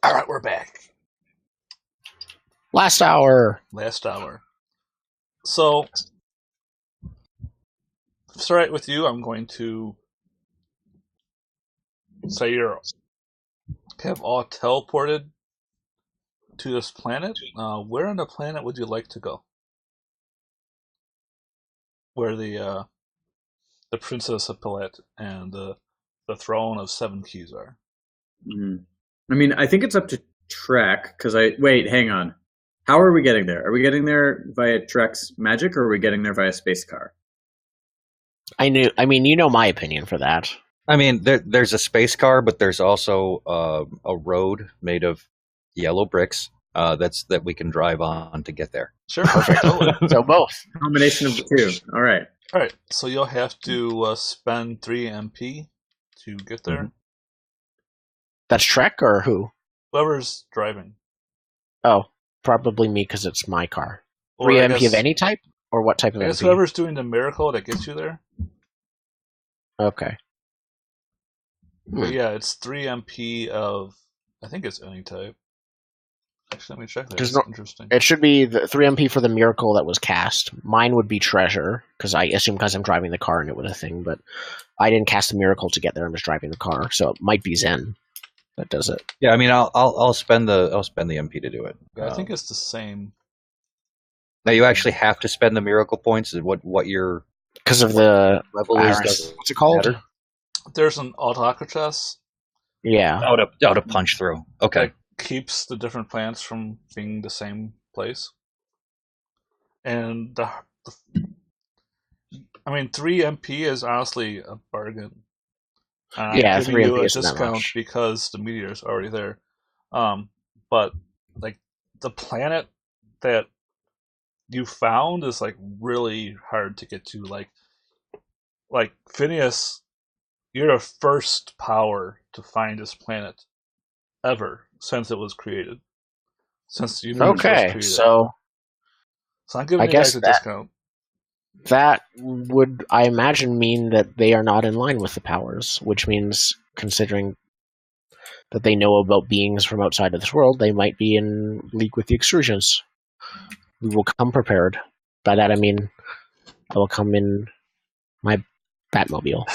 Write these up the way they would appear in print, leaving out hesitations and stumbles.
All right, we're back. Last hour. Last hour. So, if it's all right with you, I'm going to say you're kind of all teleported to this planet. Where on the planet would you like to go? Where the Princess of Palet and the Throne of Seven Keys are. Mm. I mean, I think it's up to Trek because wait. Hang on. How are we getting there? Are we getting there via Trek's magic, or are we getting there via space car? I mean, you know my opinion for that. I mean, there's a space car, but there's also a road made of yellow bricks that we can drive on to get there. Sure, perfect. So both. Combination of the two. All right. All right, so you'll have to spend 3 MP to get there. Mhm. That's Trek or who? Whoever's driving. Oh, probably me because it's my car. Or 3 I MP guess- of any type? Or what type of I guess MP? whoever's doing the miracle that gets you there. Okay. But yeah, it's 3 MP of, I think it's any type. Actually, let me check that. There's That's no- interesting. It should be the 3 MP for the miracle that was cast. Mine would be treasure, because I assume because I'm driving the car and it was a thing, but I didn't cast the miracle to get there. I'm just driving the car, so it might be Zen that does it. Yeah, I mean, I'll spend the MP to do it. Yeah, I think it's the same. Now you actually have to spend the miracle points. What your Because of the level is? Iris. Doesn't What's it called? matter? There's an autocratus Yeah. Out to punch through. Okay. that keeps the different plants from being the same place. And I mean, 3 MP is honestly a bargain. Yeah, I'm 3 giving you MP a isn't that discount much. because the meteor's already there. But like the planet that you found is like really hard to get to. Like Phineas, you're the first power to find this planet ever since it was created. Since the universe was Okay, created. so I'm giving I you guess guys a that- discount. that would, I imagine, mean that they are not in line with the powers, which means, considering that they know about beings from outside of this world, they might be in league with the extrusions. We will come prepared. By that I mean, I will come in my Batmobile.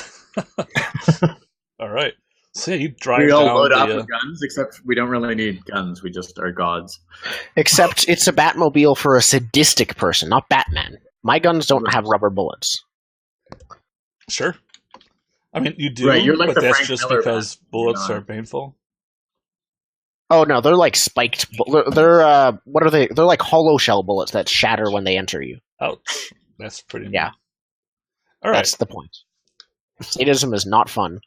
All right. So yeah, you drive We all down load up the. with guns, except we don't really need guns. We just are gods. Except it's a Batmobile for a sadistic person, not Batman. My guns don't have rubber bullets. Sure. I mean, you do, Right, you're like but the that's Frank just Miller because Batman, bullets you know. are painful. Oh no, they're like spiked. They're what are they? They're like hollow shell bullets that shatter when they enter you. Ouch. That's pretty Yeah. mean. All right. That's the point. Sadism is not fun.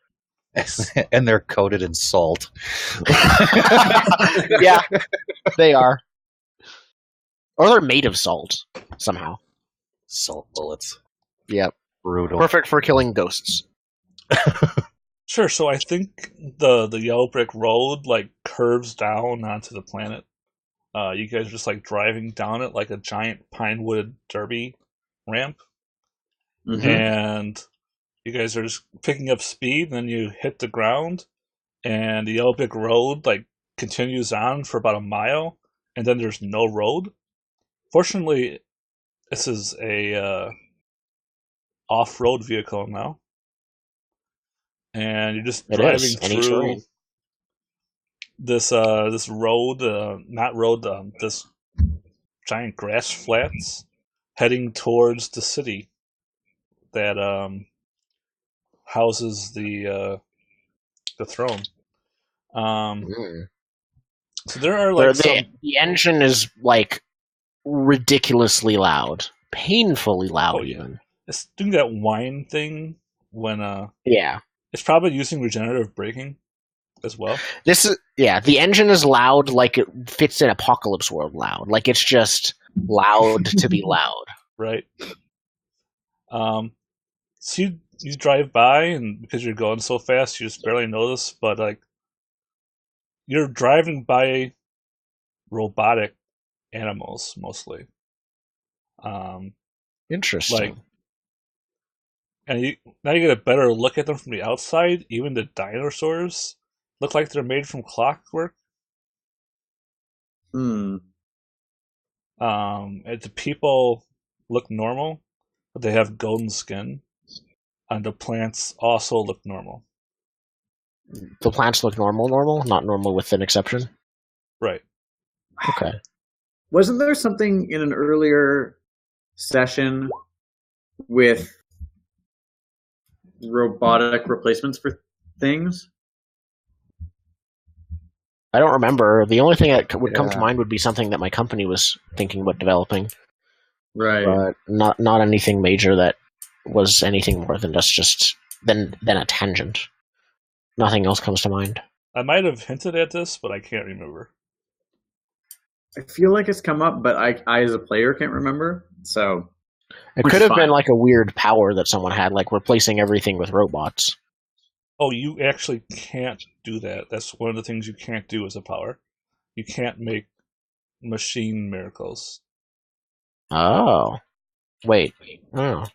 And they're coated in salt. Yeah, they are. Or they're made of salt somehow. Salt bullets. Yep. Brutal. Perfect for killing ghosts. Sure. So I think the yellow brick road like curves down onto the planet. You guys are just like driving down it like a giant pine wood derby ramp, Mm-hmm. and you guys are just picking up speed. And then you hit the ground, and the yellow brick road like continues on for about a mile, and then there's no road. Fortunately, this is a off-road vehicle now, and you're just It driving is. Any through terrain. this road, not road, this giant grass flats, heading towards the city that houses the throne. Mm. So there are like The engine is like ridiculously loud, painfully loud. Oh, yeah. Even. It's doing that whine thing when Yeah. it's probably using regenerative braking as well. The engine is loud, like it fits in Apocalypse World loud. Like it's just loud to be loud. Right. So you drive by, and because you're going so fast, you just barely notice. But like, you're driving by robotic animals mostly. Interesting. And now you get a better look at them from the outside. Even the dinosaurs look like they're made from clockwork. Hmm. The people look normal, but they have golden skin, and the plants also look normal. The plants look normal, not normal with an exception. Right. Okay. Wasn't there something in an earlier session with robotic replacements for things? I don't remember. The only thing that would come to Yeah. mind would be something that my company was thinking about developing, Right. but not anything major that was anything more than just than a tangent. Nothing else comes to mind. I might have hinted at this, but I can't remember. I feel like it's come up, but I as a player can't remember. So It Which could is have been fine. like a weird power that someone had, like replacing everything with robots. Oh, you actually can't do that. That's one of the things you can't do as a power. You can't make machine miracles. Oh, wait. Oh,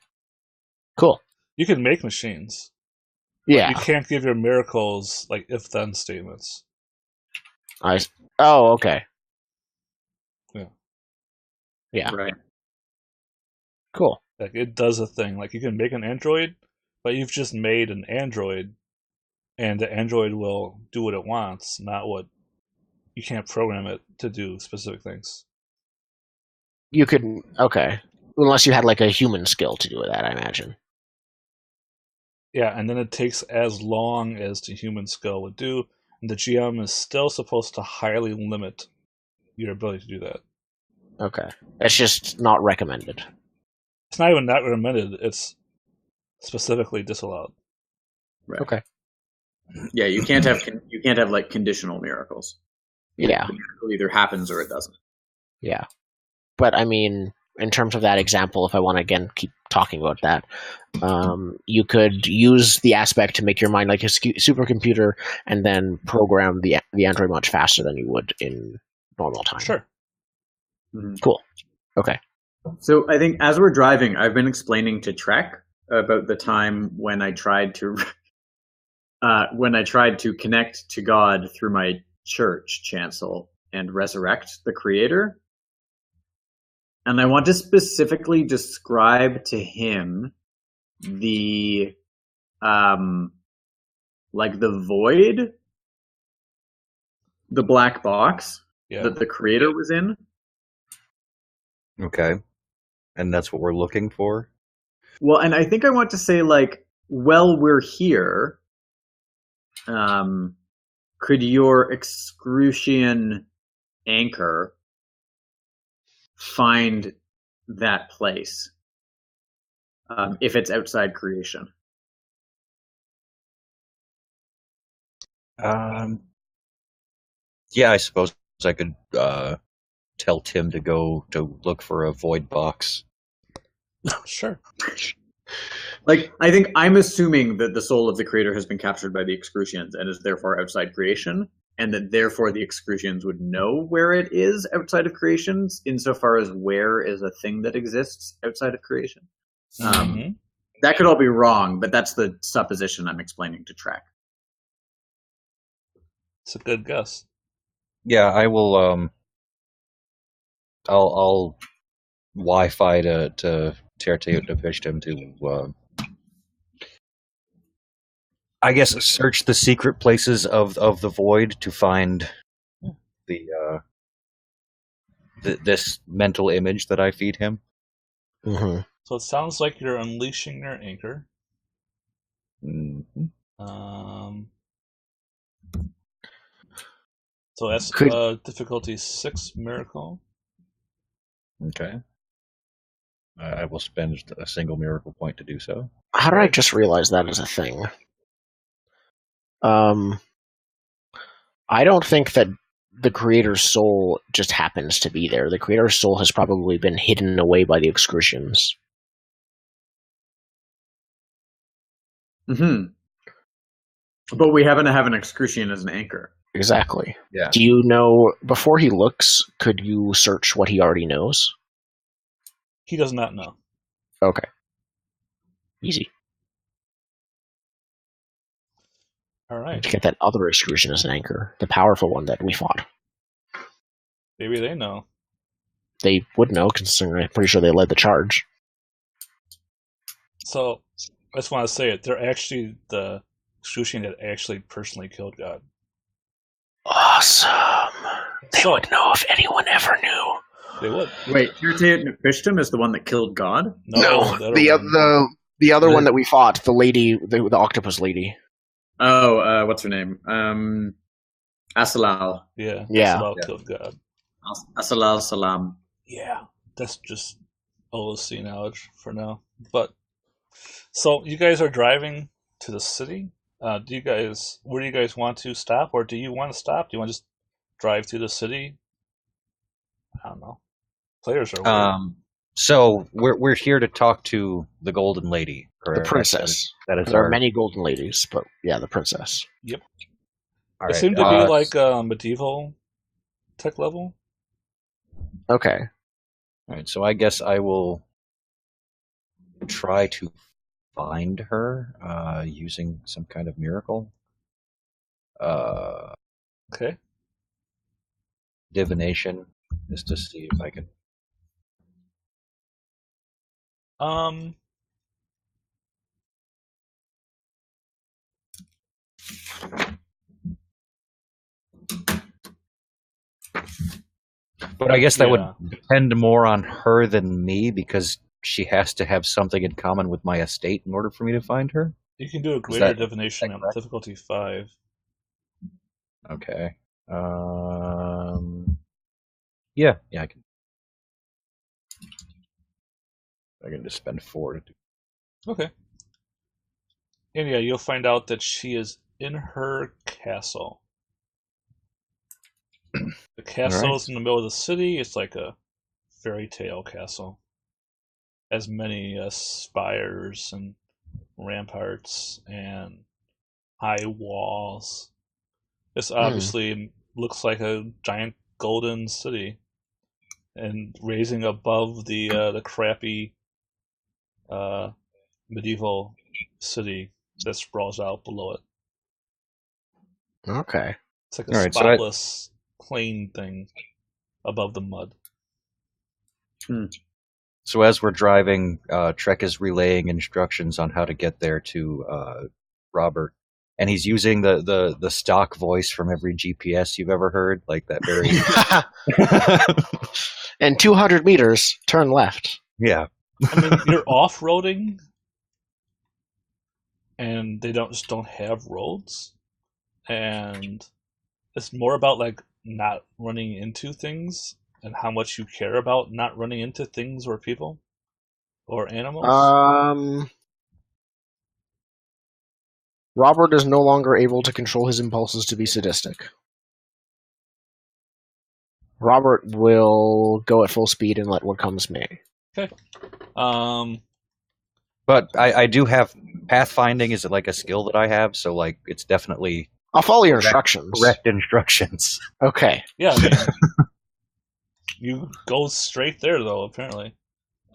cool. You can make machines, but Yeah. you can't give your miracles like if-then statements. I. Oh, okay. Yeah. Yeah. right. Cool. Like it does a thing. Like you can make an android, but you've just made an android, and the android will do what it wants, not what you can't program it to do specific things. You could. Okay. Unless you had like a human skill to do that, I imagine. Yeah, and then it takes as long as the human skill would do, and the GM is still supposed to highly limit your ability to do that. Okay. It's just not recommended. It's not even not recommended, it's specifically disallowed. Right. Okay. Yeah, you can't have like conditional miracles. Yeah. The miracle either happens or it doesn't. Yeah. But I mean, in terms of that example, if I want to again keep talking about that, you could use the aspect to make your mind like a supercomputer, and then program the android much faster than you would in normal time. Sure. Mhm. Cool. Okay. So I think as we're driving, I've been explaining to Trek about the time when I tried to connect to God through my church chancel and resurrect the Creator. And I want to specifically describe to him the like the void, the black box Yeah. that the Creator was in. Okay. And that's what we're looking for? Well, and I think I want to say like, well, we're here. Could your excrucian anchor find that place if it's outside creation? Yeah, I suppose I could tell Tim to go to look for a void box. Sure. Like, I think I'm assuming that the soul of the Creator has been captured by the excrucians and is therefore outside creation, and that therefore the excrucians would know where it is outside of creations, insofar as where is a thing that exists outside of creation. Mhm. That could all be wrong, but that's the supposition I'm explaining to Trek. It's a good guess. Yeah, I will. I'll Wi-Fi to Wisdom to I guess search the secret places of the void to find the this mental image that I feed him. Mm-hmm. So it sounds like you're unleashing your anchor. Mm-hmm. So that's Could- difficulty 6 miracle. Okay. I will spend a single miracle point to do so. How did I just realize that is a thing? I don't think that the creator's soul just happens to be there. The creator's soul has probably been hidden away by the excrucians. Mm-hmm. But we happen to have an excrucian as an anchor. Exactly. Yeah. Do you know, before he looks, could you search what he already knows? He does not know. Okay. Easy. All right. To get that other excrucian as an anchor, the powerful one that we fought. Maybe they know. They would know, considering I'm pretty sure they led the charge. So, I just want to say it. They're actually the Excrucian that actually personally killed God. Awesome. They So- would know if anyone ever knew. They would. Wait, Tirte Nephishtim is the one that killed God? No, the other the one. the other The- one that we fought, the lady, the octopus lady. Oh, what's her name? Asalal. Yeah. Yeah. That's about Yeah. killed God. Asalal Salam. Yeah. That's just OOC knowledge for now. But so you guys are driving to the city. Where do you guys want to stop, or do you want to stop? Do you want to just drive to the city? I don't know. Players are weird. So we're here to talk to the Golden Lady, The correct? princess. That is There are our. many golden ladies, but yeah, the princess. Yep. All They right, seem to be like medieval tech level. Okay. All right, so I guess I will try to find her using some kind of miracle. Okay. Divination, just to see if I can. But I guess that Yeah. would depend more on her than me because she has to have something in common with my estate in order for me to find her. You can do a greater that- divination that on correct? difficulty 5. Okay. Yeah, I can. I can just spend 4 to do. Okay. And yeah, you'll find out that she is in her castle. The castle Alright. is in the middle of the city. It's like a fairy tale castle. As many spires and ramparts and high walls. This obviously looks like a giant golden city, and raising above the crappy medieval city that sprawls out below it. Okay. It's like a Alright, so spotless, plain thing above the mud. So as we're driving, Trek is relaying instructions on how to get there to Robert, and he's using the stock voice from every GPS you've ever heard, like that very. And 200 meters, turn left. Yeah. I mean, you're off-roading, and they just don't have roads, and it's more about like not running into things and how much you care about not running into things or people or animals. Robert is no longer able to control his impulses to be sadistic. Robert will go at full speed and let what comes may. Okay. But I do have pathfinding is like a skill that I have, so like it's definitely I'll follow your Correct. instructions. correct instructions. Okay. Yeah, I mean, you go straight there though. Apparently,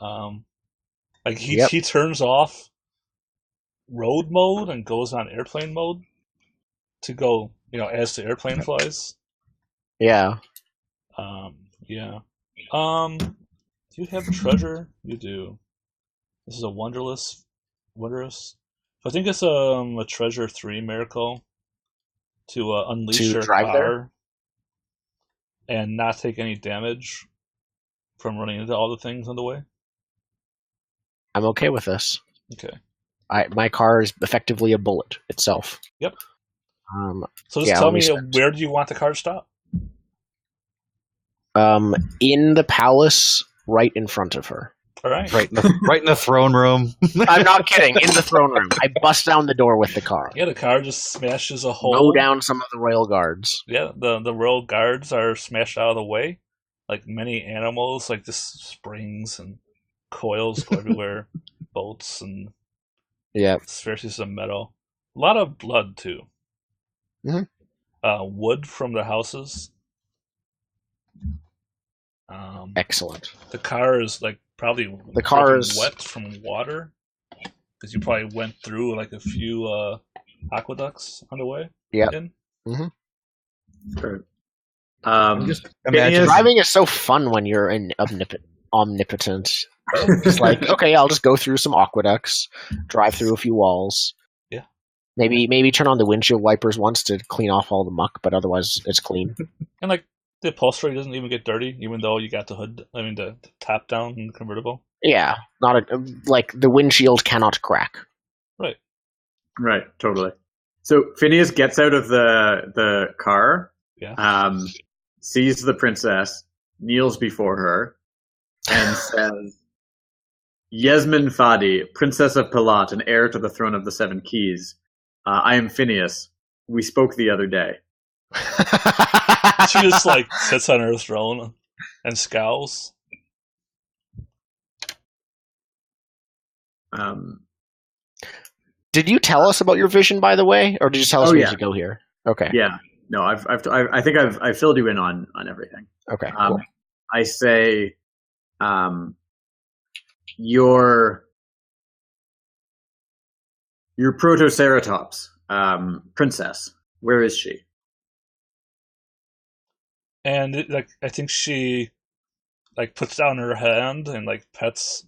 like he turns off road mode and goes on airplane mode to go, as the airplane flies. Yeah. Yeah. Do you have treasure? You do. This is a wondrous. So I think it's a treasure 3 miracle to unleash To your drive car there? and not take any damage from running into all the things on the way. I'm okay with this. Okay. My car is effectively a bullet itself. Yep. Um, So just Yeah, tell let me me spend- where do you want the car to stop? in the palace, right in front of her. All right. right in the throne room. I'm not kidding. In the throne room, I bust down the door with the car. Yeah, the car just smashes a hole. Mow down some of the royal guards. Yeah, the royal guards are smashed out of the way. Like many animals, like just springs and coils go everywhere. Bolts and Yeah. pieces of metal. A lot of blood too. Mhm. Wood from the houses. Excellent. The car is like probably The car dripping is- wet from water because you probably went through like a few aqueducts on the way. Yep. in. Great. Just Phineas, imagine Driving is so fun when you're omnipotent. It's like, okay, I'll just go through some aqueducts, drive through a few walls. Yeah. Maybe turn on the windshield wipers once to clean off all the muck, but otherwise it's clean. And like the upholstery doesn't even get dirty, even though you got the top down in the convertible. Yeah, like the windshield cannot crack. right, totally. So Phineas gets out of the car, Yeah. sees the princess, kneels before her, and says, Yasmin Fadi, Princess of Pilat and heir to the throne of the Seven Keys. I am Phineas. We spoke the other day. She just like sits on her throne and scowls. Did you tell us about your vision, by the way, or did you tell us we yeah. need to go here? Okay. Yeah. No, I think I've filled you in on everything. Okay. Cool. I say, your Protoceratops, princess. Where is she? And I think she like puts down her hand and like pets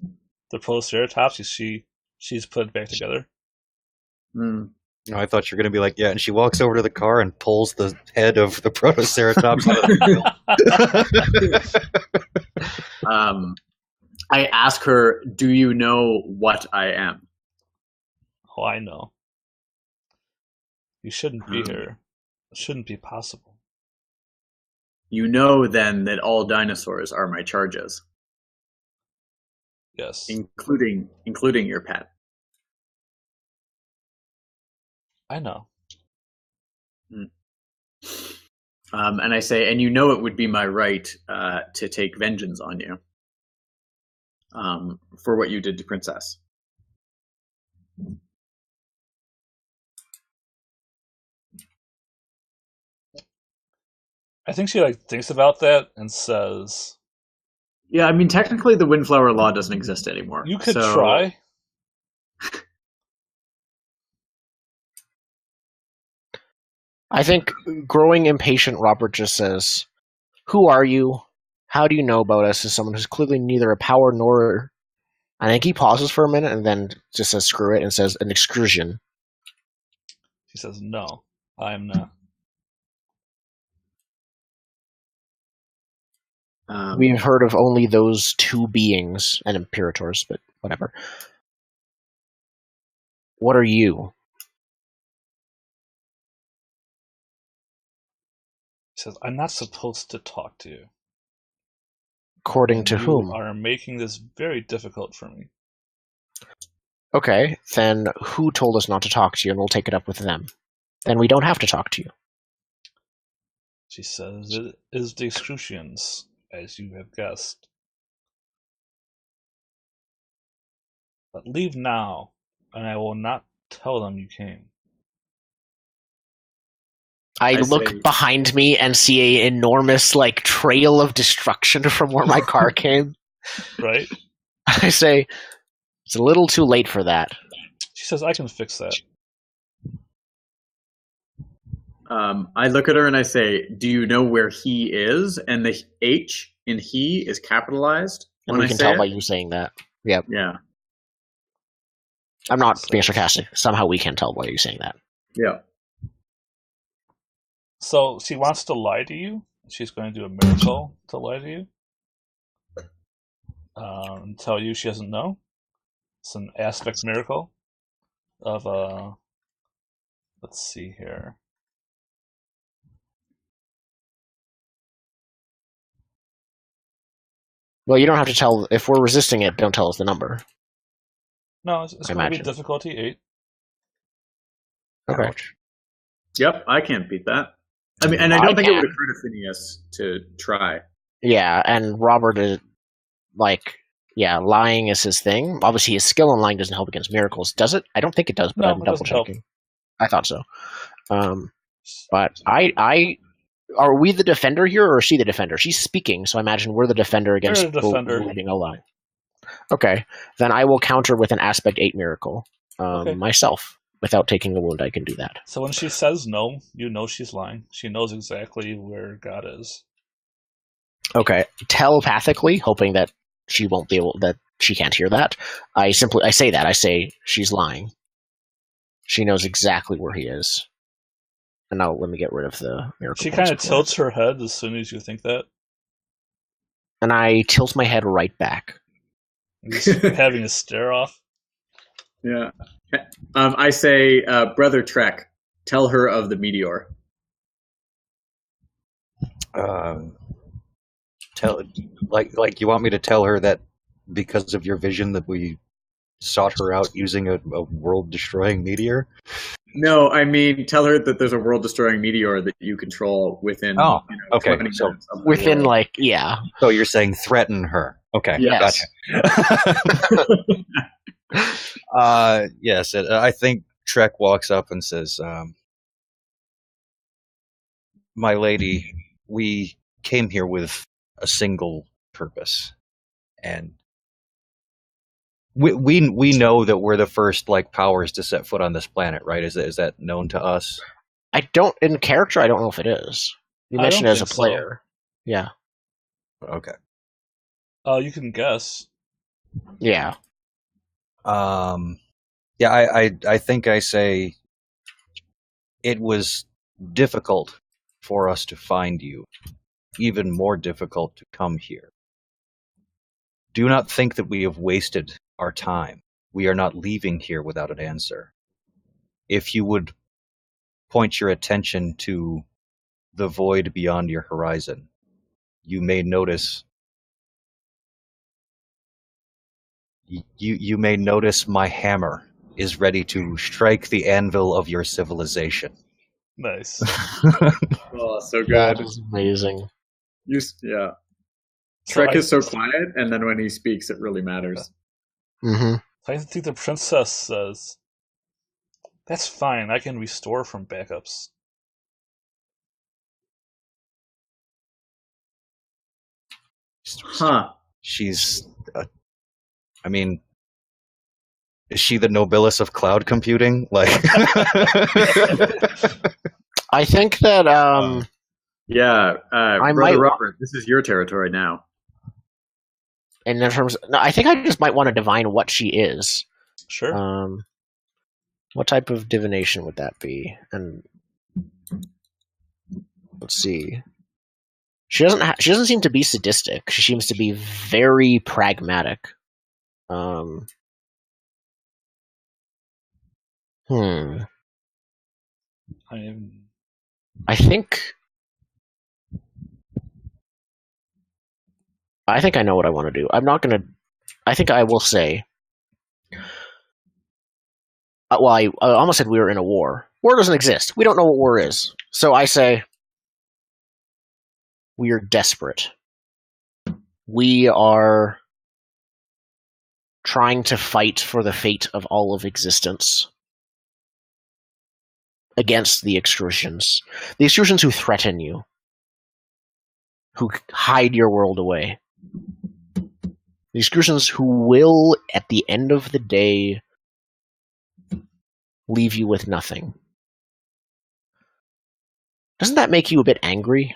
the Protoceratops. She's put it back together. I thought you were going to be like, yeah, and she walks over to the car and pulls the head of the Protoceratops out of the wheel. I ask her, do you know what I am? Oh, I know. You shouldn't be here. It shouldn't be possible. You know, then, that all dinosaurs are my charges. Yes. Including your pet. I know. And I say, and you know it would be my right to take vengeance on you for what you did to Princess. I think she like thinks about that and says, Yeah, I mean, technically the Windflower Law doesn't exist anymore. "You could try." I think, growing impatient, Robert just says, "Who are you? How do you know about us?" As someone who's clearly neither a power nor... I think he pauses for a minute and then just says, "Screw it," and says, "An excursion." She says, "No, I am not." We've heard of only those two beings and imperators, but whatever. What are you? He says, "I'm not supposed to talk to you. According to You whom? are making this very difficult for me." Okay, then who told us not to talk to you, and we'll take it up with them. Then we don't have to talk to you. She says, "It is the Excrucians, as you have guessed. But leave now, and I will not tell them you came." I look behind me and see an enormous trail of destruction from where my car came. Right? I say, it's a little too late for that. She says, "I can fix that." I look at her and I say, do you know where he is? And the H in he is capitalized. And we can tell by you saying that. Yep. Yeah. I'm not being sarcastic. Somehow we can tell by you saying that. Yeah. So she wants to lie to you. She's going to do a miracle to lie to you. And tell you she doesn't know. It's an aspect miracle of let's see here. Well, you don't have to tell. If we're resisting it, don't tell us the number. No, it's going to be difficulty 8. Okay. Yep, I can't beat that. I mean, and I don't think it would occur to Phineas to try. Yeah, and Robert is lying is his thing. Obviously, his skill in lying doesn't help against miracles, does it? I don't think it does, but I'm double checking. I thought so. But are we the defender here, or is she the defender? She's speaking, so I imagine we're the defender against believing a lie. Okay, then I will counter with an aspect 8 miracle myself. without taking a wound, I can do that. So when she says no, you know she's lying. She knows exactly where God is. Okay, telepathically, hoping that she won't be able, that she can't hear that. I say she's lying. She knows exactly where he is. And now let me get rid of the miracle. She kind of tilts her head as soon as you think that. And I tilt my head right back. Just having a stare off. Yeah. I say, Brother Trek, tell her of the meteor. Like you want me to tell her that because of your vision that we sought her out using a world-destroying meteor? No, I mean, tell her that there's a world-destroying meteor that you control within. Okay. 20 So minutes of the within, world. So you're saying threaten her? Okay, Yes. gotcha. Yes, I think Trek walks up and says, "My lady, we came here with a single purpose, and we know that we're the first powers to set foot on this planet, right? Is that known to us?" I don't, in character, I don't know if it is. You mentioned it as a player. So. Yeah. Okay. You can guess. Yeah. I think I say it was difficult for us to find you, even more difficult to come here. Do not think that we have wasted our time. We are not leaving here without an answer. If you would point your attention to the void beyond your horizon, you may notice you may notice my hammer is ready to strike the anvil of your civilization. Nice. Oh, so good. That is amazing. Yeah. Trek is so quiet, and then when he speaks, it really matters. Mm-hmm. I think the princess says, "That's fine. I can restore from backups." Huh. She's, is she the Nobilis of cloud computing? I think that, Yeah, I Brother might Robert, this is your territory now. in terms, I think I just might want to divine what she is. Sure. What type of divination would that be? And let's see. She doesn't seem to be sadistic. She seems to be very pragmatic. I think I know what I want to do. I'm not going to... I think I will say... I almost said we were in a war. War doesn't exist. We don't know what war is. So I say... We are desperate. We are trying to fight for the fate of all of existence against the Excrucians. The Excrucians who threaten you. Who hide your world away. The Excrucians who will, at the end of the day, leave you with nothing. Doesn't that make you a bit angry?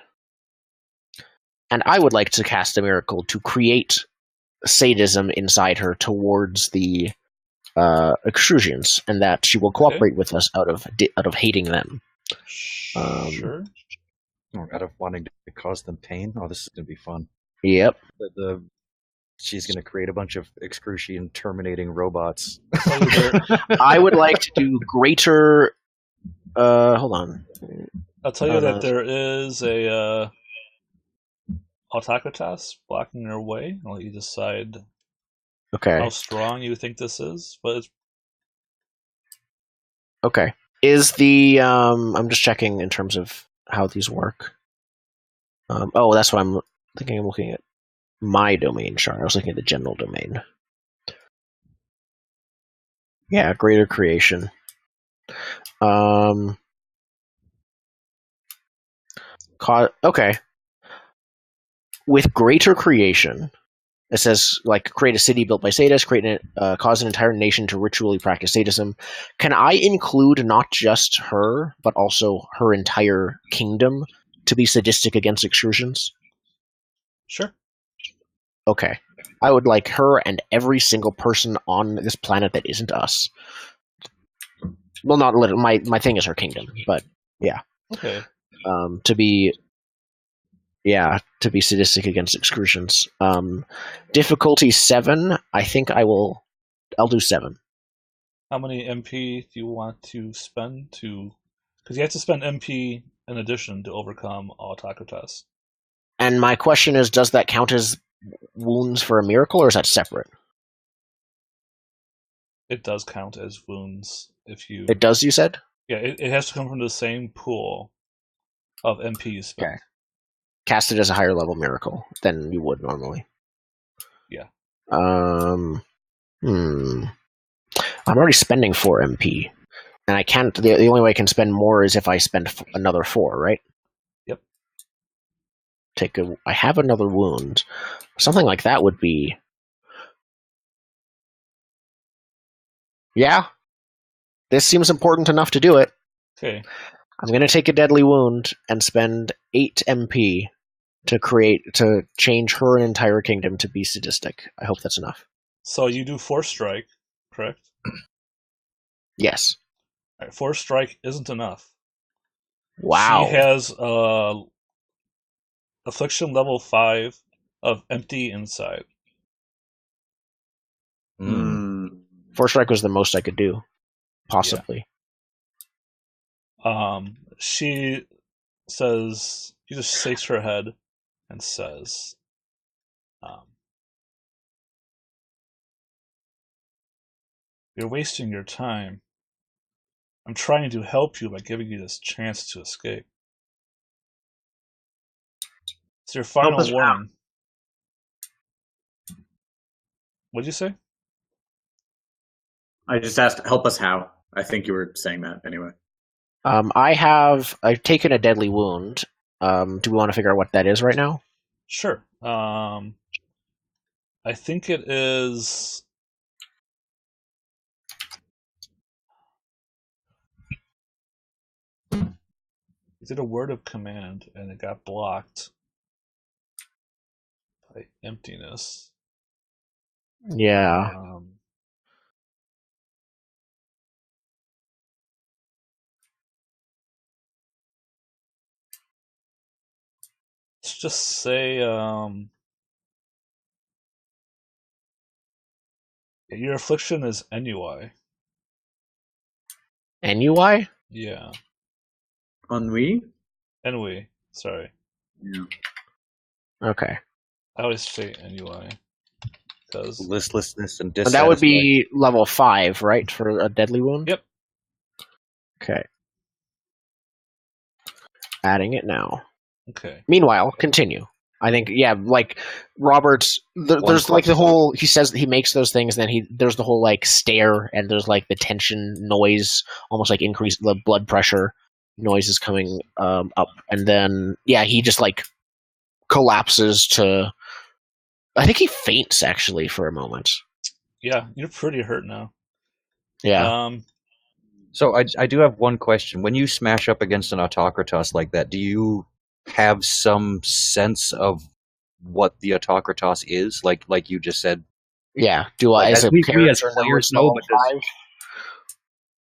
And I would like to cast a miracle to create sadism inside her towards the Excrucians, and that she will cooperate with us out of hating them. Sure. Out of wanting to cause them pain. Oh, this is going to be fun. Yep. She's going to create a bunch of excruciating, terminating robots. I would like to do greater... hold on. I'll tell you that there is a autocratas blocking their way. I'll let you decide how strong you think this is. But it's... Okay. Is the... I'm just checking in terms of how these work. That's what I'm thinking. I'm looking at my domain chart. I was looking at the general domain. Yeah, greater creation. Okay. With greater creation, It says, like, create a city built by sadists, cause an entire nation to ritually practice sadism. Can I include not just her, but also her entire kingdom to be sadistic against extrusions? Sure. Okay. I would like her and every single person on this planet that isn't us. Well, not literally. My thing is her kingdom, but yeah. Okay. To be sadistic against excrusions. Difficulty 7. I think I'll do 7. How many MP do you want to spend to? Because you have to spend MP in addition to overcome autocratus. And my question is, does that count as wounds for a miracle, or is that separate? It does count as wounds if you. It does, you said? Yeah, it has to come from the same pool of MP you spent. Okay. Cast it as a higher level miracle than you would normally. Yeah. I'm already spending 4 MP, and I can't. The only way I can spend more is if I spend another 4, right? Yep. I have another wound. Something like that would be. Yeah. This seems important enough to do it. Okay. I'm going to take a deadly wound and spend 8 MP to change her entire kingdom to be sadistic. I hope that's enough. So you do Force Strike, correct? Yes. All right, Force Strike isn't enough. Wow. She has Affliction level 5 of Empty Inside. Force Strike was the most I could do, possibly. Yeah. She says, she just shakes her head and says, "You're wasting your time. I'm trying to help you by giving you this chance to escape. It's your final warning." What'd you say? I just asked, help us how? I think you were saying that anyway. I've taken a deadly wound. Do we want to figure out what that is right now? Sure. I think it is. He did a word of command and it got blocked by emptiness. Yeah. Let's just say your affliction is ennui. Ennui? Yeah. Ennui? Ennui. Sorry. Yeah. Okay. I always say ennui. Because listlessness and But dissatisfaction. that would be level 5, right, for a deadly wound? Yep. Okay. Adding it now. Okay. Meanwhile, continue. I think, yeah, like Robert's. There's like the whole. He says he makes those things, then there's the whole like stare, and there's like the tension noise, almost like increased the blood pressure noise is coming up, and then he just like collapses to. I think he faints actually for a moment. Yeah, you're pretty hurt now. Yeah. So I do have one question. When you smash up against an autocratos like that, do you have some sense of what the autocratos is? Like you just said. Yeah. Do I, as a character, players know,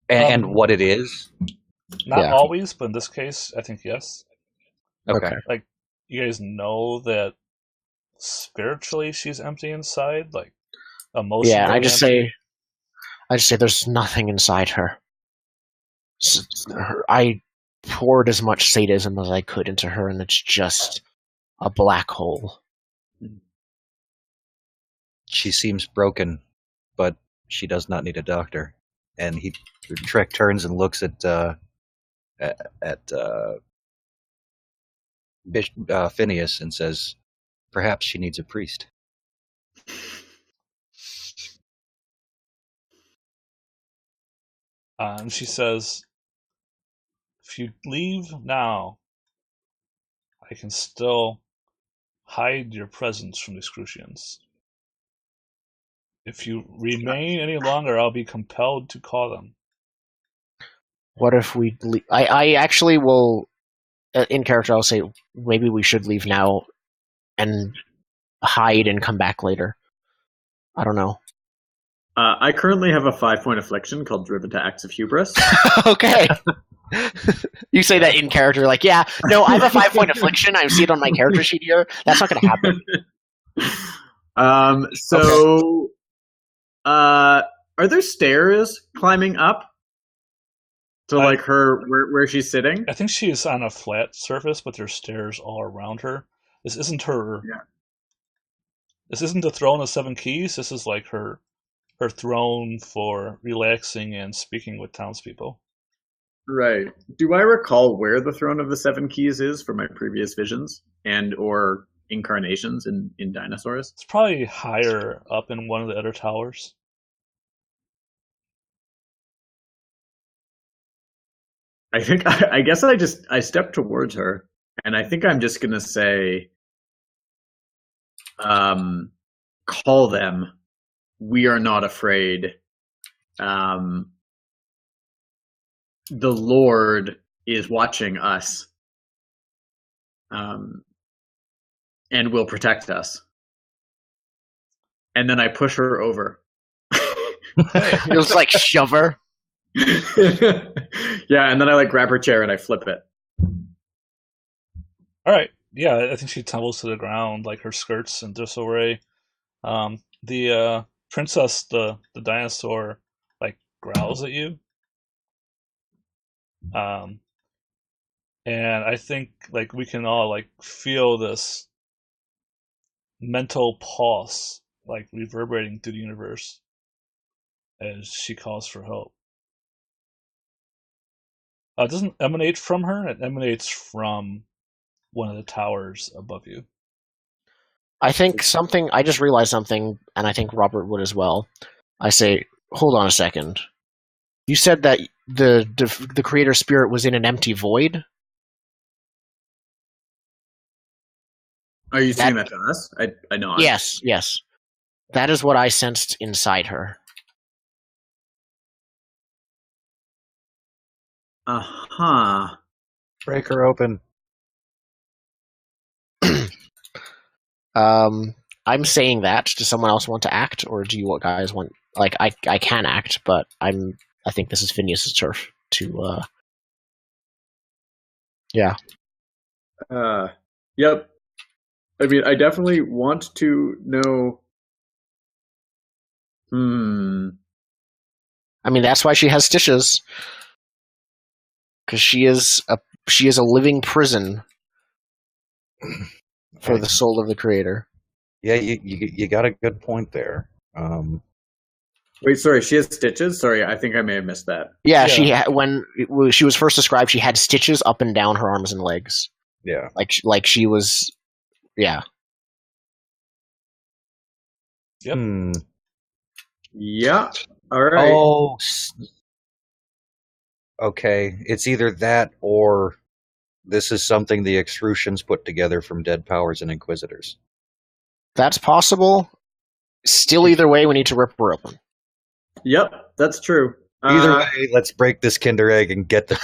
and what it is? Not always, but in this case, I think yes. Okay. Like, you guys know that spiritually she's empty inside, like emotionally. Yeah, I just say there's nothing inside her. I poured as much sadism as I could into her, and it's just a black hole. She seems broken, but she does not need a doctor. And Trek turns and looks at Phineas and says, "Perhaps she needs a priest." And she says, "If you leave now, I can still hide your presence from the Excrucians." If you remain any longer, I'll be compelled to call them. What if we? I actually will. In character, I'll say maybe we should leave now and hide and come back later. I don't know. I currently have a 5-point affliction called Driven to Acts of Hubris. Okay. You say that in character, like, yeah, no, I have a 5-point affliction. I see it on my character sheet here. That's not going to happen. So, are there stairs climbing up to like her where she's sitting? I think she is on a flat surface, but there's stairs all around her. This isn't her. Yeah. This isn't the throne of 7 keys. This is like her throne for relaxing and speaking with townspeople. Right. Do I recall where the throne of the 7 keys is from my previous visions and or incarnations in dinosaurs? It's probably higher up in one of the other towers. I guess I stepped towards her, and I think I'm just gonna say, call them. We are not afraid. The Lord is watching us, and will protect us. And then I push her over. It was like shove her. Yeah, and then I like grab her chair and I flip it. All right. Yeah, I think she tumbles to the ground, like her skirts in disarray. The princess, the dinosaur, like growls at you. And I think like we can all like feel this mental pulse like reverberating through the universe as she calls for help. It doesn't emanate from her, it emanates from one of the towers above you. I just realized something, and I think Robert would as well. I say, hold on a second. You said that the creator spirit was in an empty void? Are you saying that to us? I know. Yes. That is what I sensed inside her. Uh-huh. Break her open. I'm saying that. Does someone else want to act, or do you guys want? Like, I can act, but I think this is Phineas's turf to. Yeah. Yep. I mean, I definitely want to know. I mean, that's why she has stitches, because she is a living prison for the soul of the creator. Yeah, you got a good point there. Wait, sorry, she has stitches? Sorry, I think I may have missed that. Yeah. When she was first described, she had stitches up and down her arms and legs. Yeah. Like she was, yeah. Yep. Yeah. All right. Oh. Okay, it's either that or this is something the Excrucians put together from dead powers and Inquisitors. That's possible. Still, either way, we need to rip her open. Yep, that's true. Either way, let's break this Kinder Egg and get the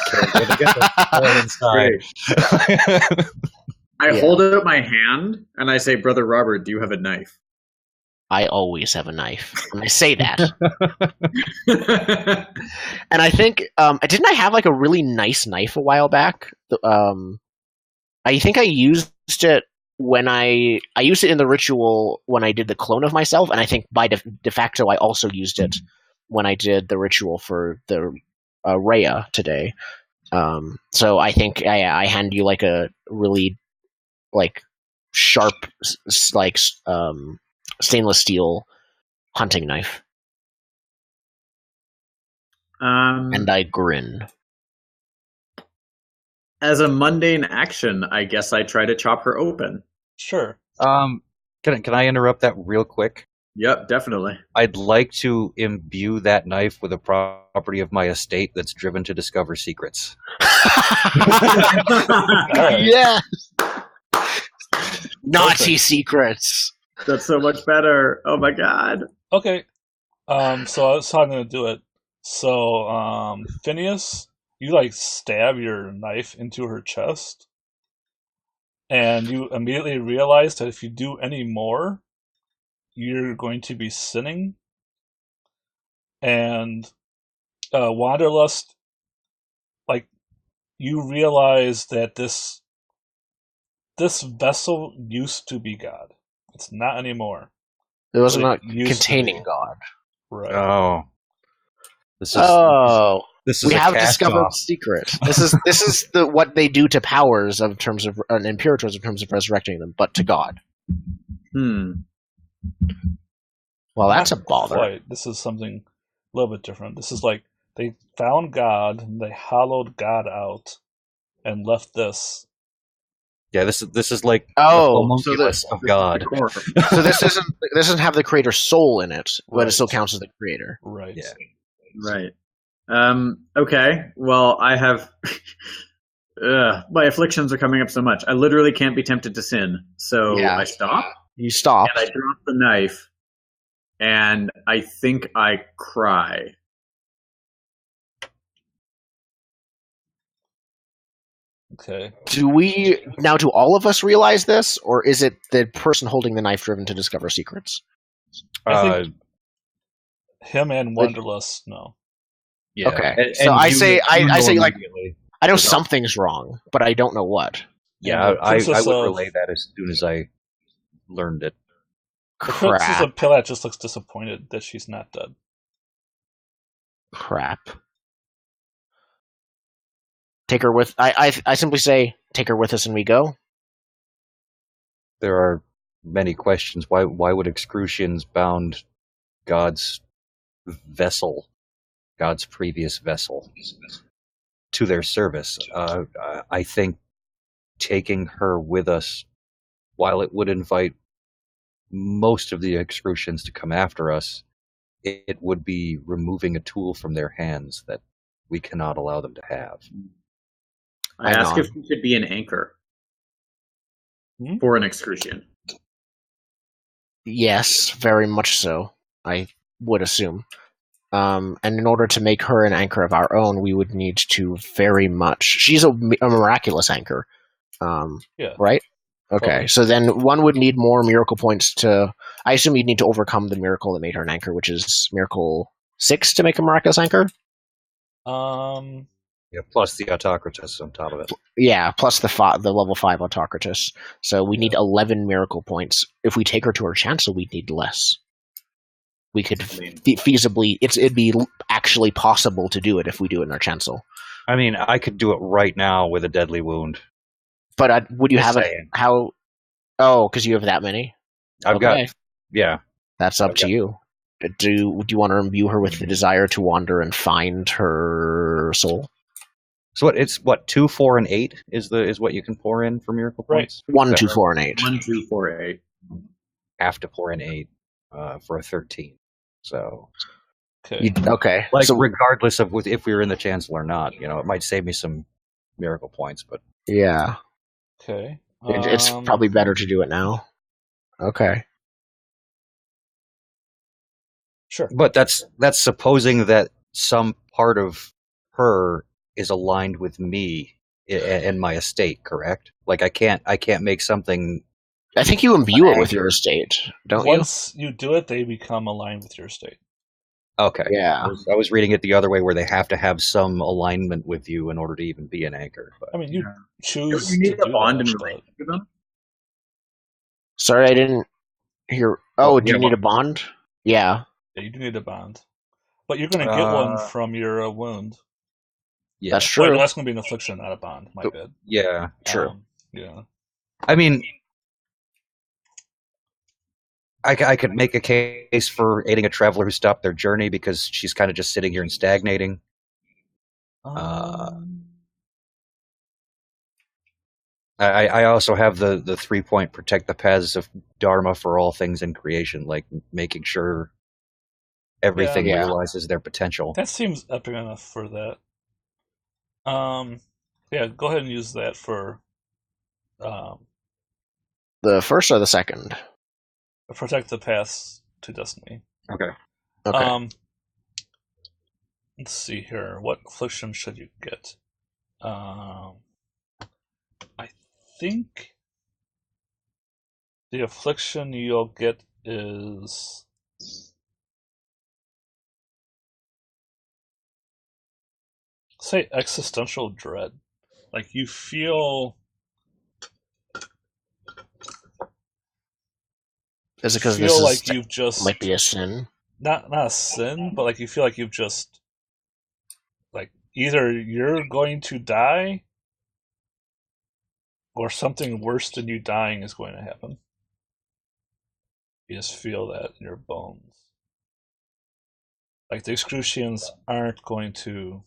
inside. I hold out my hand and I say, Brother Robert, do you have a knife? I always have a knife. And I say that. And I think, didn't I have like a really nice knife a while back? I think I used it when I used it in the ritual when I did the clone of myself, and I think by de facto I also used it when I did the ritual for the Rhea today. So I think I hand you like a really like sharp like stainless steel hunting knife, and I grin. As a mundane action, I guess I try to chop her open. Sure. Can I interrupt that real quick? Yep, definitely. I'd like to imbue that knife with a property of my estate that's driven to discover secrets. Yes. Naughty secrets. That's so much better. Oh my god. Okay, So that's how I'm gonna do it. So, Phineas, you like stab your knife into her chest, and you immediately realize that if you do any more, you're going to be sinning. And Wanderlust, like you realize that this vessel used to be God. It's not anymore. It was But not used to containing be. God. Right. Oh, this is Oh, this is we a have cast discovered off. the secret. This is the what they do to powers of terms of and imperators in terms of resurrecting them, but to God. Well, that's a Not bother. quite. This is something a little bit different. This is like they found God, and they hollowed God out, and left this. Yeah, this is like the Oh, homunculus of God. so this doesn't have the creator's soul in it, but Right. it still counts as the creator. Right. Yeah. Right. Okay. Well, I have. My afflictions are coming up so much. I literally can't be tempted to sin. So Yeah. I stop You stop. and I drop the knife, and I think I cry. Okay. Do all of us realize this, or is it the person holding the knife driven to discover secrets? I think him and Wanderlust, no. Yeah. Okay. So I say like immediately. I know Without- something's wrong, but I don't know what. Yeah, And the I Princess would of- relay that as soon as I learned it. The Princess Crap. of Pilat just looks disappointed that she's not dead. Crap. Take her with. I simply say, take her with us, and we go. There are many questions. Why would Excrucians bound God's vessel, God's previous vessel, to their service? I think taking her with us, while it would invite most of the Excrucians to come after us, it would be removing a tool from their hands that we cannot allow them to have. I Hang ask on. if we should be an anchor for an excrucian. Yes, very much so. I would assume. And in order to make her an anchor of our own, we would need to very much. She's a miraculous anchor. Yeah. Right? Okay, Totally. so then one would need more miracle points to. I assume you'd need to overcome the miracle that made her an anchor, which is miracle 6 to make a miraculous anchor. Yeah, plus the Autocratus on top of it. Yeah, plus the level 5 Autocratus. So we need 11 miracle points. If we take her to her chancel, we'd need less. We could feasibly. It'd be actually possible to do it if we do it in our chancel. I mean, I could do it right now with a deadly wound. But would you Just have it? saying. How? Oh, because you have that many. I've got, yeah. That's up to you. Do you want to imbue her with the desire to wander and find her soul? So it's 2, 4, and 8 is what you can pour in for miracle Right. points. 1, Is that 2, right? 4, and 8. 1, 2, 4, 8. Have to pour in 8 for a 13. So, Okay. Okay. like, So regardless of if we were in the chancel or not, it might save me some miracle points. But yeah, Okay. it's probably better to do it now. Okay. Sure. but that's supposing that some part of her is aligned with me and my estate. Correct? Like I can't make something. I think you imbue it with your estate, don't Once you do it, they become aligned with your state. Okay. Yeah. I was reading it the other way, where they have to have some alignment with you in order to even be an anchor. But I mean, you choose Don't you need to a do bond that, in but- relation to them? you? Sorry, I didn't hear. Oh, Well, do you yeah, need a bond? Yeah. Yeah, you do need a bond. But you're going to get one from your wound. yeah, That's Wait, true. no, that's going to be an affliction, not a bond. My bad. yeah. True. Yeah. I mean, I could make a case for aiding a traveler who stopped their journey because she's kind of just sitting here and stagnating. I also have the 3-point protect the paths of Dharma for all things in creation, like making sure everything Yeah. realizes their potential. That seems epic enough for that. Yeah, go ahead and use that for The first or the second? protect the paths to destiny. Okay. Okay. Let's see here. What affliction should you get? I think the affliction you'll get is say existential dread. Like you Is it because this feel is like you've might just be a sin? not a sin, but like you feel like you've just like either you're going to die or something worse than you dying is going to happen. You just feel that in your bones. Like the excrucians aren't going to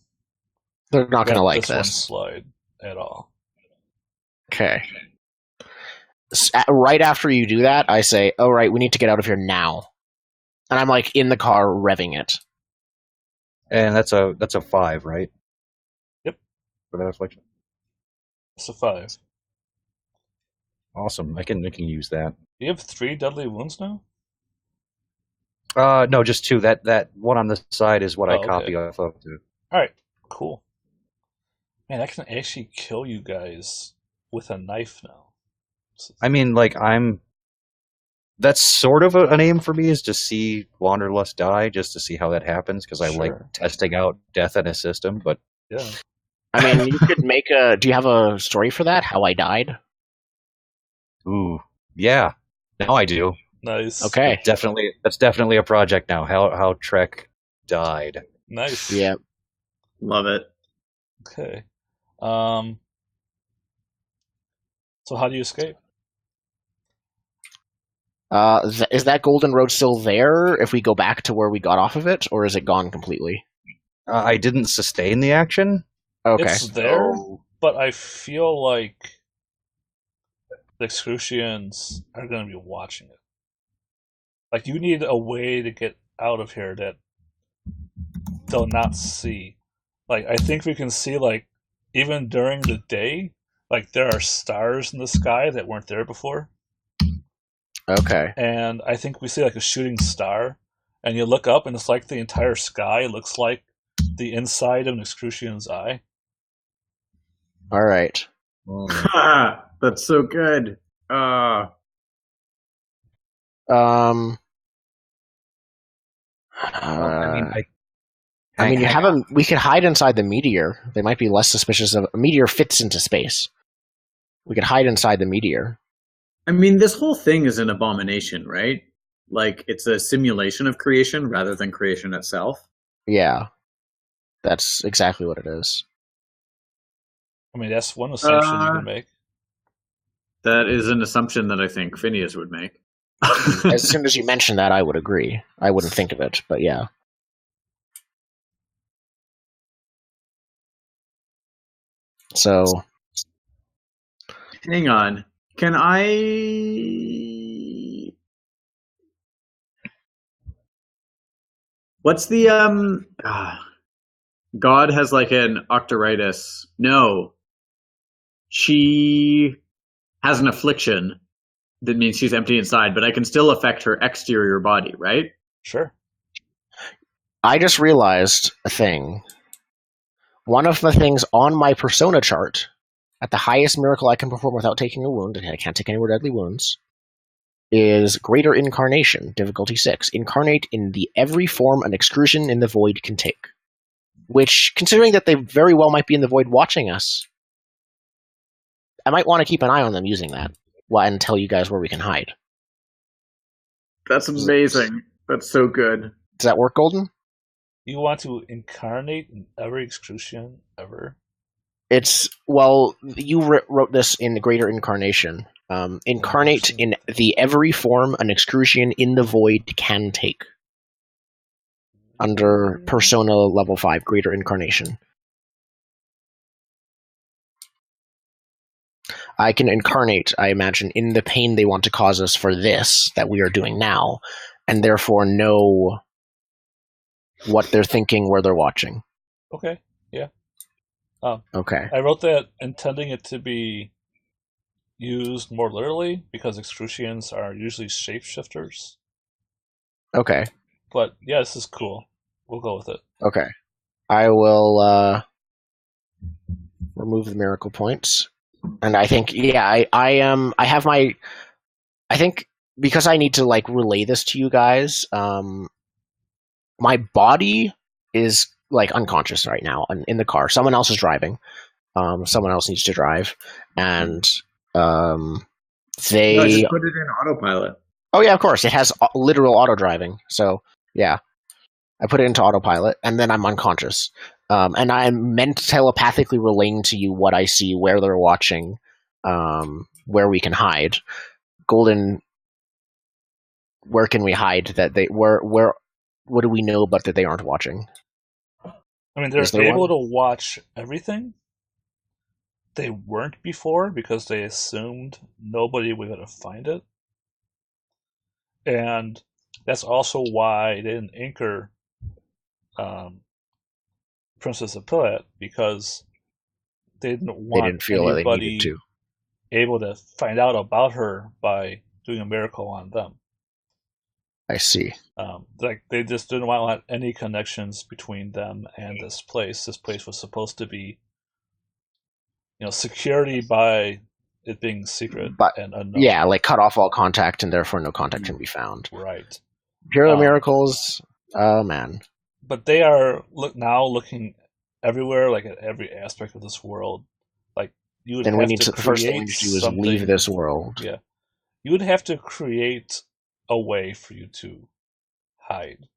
They're not going to let like this one this. slide at all. Okay. Right after you do that, I say, "Oh, right, we need to get out of here now." And I'm like in the car revving it. And that's a 5, right? Yep. For that affliction. It's a 5. Awesome. I can use that. Do you have 3 deadly wounds now? No, just 2. That one on the side is what I okay. copy off of too. Alright, cool. Man, I can actually kill you guys with a knife now. I mean, like, that's sort of an aim for me, is to see Wanderlust die, just to see how that happens, because I like Sure. testing out death in a system, but Yeah. I mean, you could make a. Do you have a story for that? How I died? ooh, yeah. Now I do. Nice. Okay. That's definitely a project now. How Trek died. Nice. Yeah. Love it. Okay. So how do you escape? Is that Golden Road still there if we go back to where we got off of it, or is it gone completely? I didn't sustain the action. Okay. It's there, so- but I feel like the excrucians are going to be watching it. Like you need a way to get out of here that they'll not see. Like I think we can see like even during the day, like there are stars in the sky that weren't there before. Okay. And I think we see like a shooting star, and you look up and it's like the entire sky looks like the inside of an excrucian's eye. All right. That's so good. I mean, you have a. We could hide inside the meteor. They might be less suspicious of a meteor fits into space. We could hide inside the meteor. I mean, this whole thing is an abomination, right? Like, it's a simulation of creation rather than creation itself. Yeah, that's exactly what it is. I mean, that's one assumption you can make. That is an assumption that I think Phineas would make. As soon as you mention that, I would agree. I wouldn't think of it, but yeah. So, Hang on. Can I... What's the, God has like an octoritis. No. She has an affliction that means she's empty inside, but I can still affect her exterior body, right? Sure. I just realized a thing. One of the things on my persona chart, at the highest miracle I can perform without taking a wound, and I can't take any more deadly wounds, is Greater Incarnation, difficulty 6. Incarnate in the every form an excrucian in the void can take. Which, considering that they very well might be in the void watching us, I might want to keep an eye on them using that and tell you guys where we can hide. That's amazing. That's so good. Does that work, Golden? You want to incarnate in every excrucian ever? It's, well, you wrote this in the Greater Incarnation. Incarnate in the every form an excrucian in the void can take. Under Persona level 5, Greater Incarnation. I can incarnate, I imagine, in the pain they want to cause us for this that we are doing now, and therefore know what they're thinking, where they're watching. Okay, yeah. Okay. I wrote that intending it to be used more literally because excrucians are usually shapeshifters. Okay. But yeah, this is cool. We'll go with it. Okay. I will remove the miracle points. And I think, yeah, I have my, I think because I need to like relay this to you guys, my body is like unconscious right now in the car. Someone else is driving. Someone else needs to drive, and they. No, just put it in autopilot. Oh yeah, of course. It has literal auto driving. So yeah, I put it into autopilot, and then I'm unconscious. And I'm meant telepathically relaying to you what I see, where they're watching, where we can hide. Golden, where can we hide? That they where what do we know but that they aren't watching? I mean, they're able to watch everything. They weren't before because they assumed nobody was going to find it. And that's also why they didn't anchor Princess Apillat, because they didn't feel anybody that they needed to. able to find out about her by doing a miracle on them. I see. Like they just didn't want to have any connections between them and this place. This place was supposed to be, security by it being secret and unknown. Yeah, like cut off all contact, and therefore no contact can be found. Right. Hero miracles. Oh man. But they are now looking everywhere, like at every aspect of this world. Like you would. Then have we need to the first thing we need to do is leave this world. Yeah, you would have to create a way for you to hide.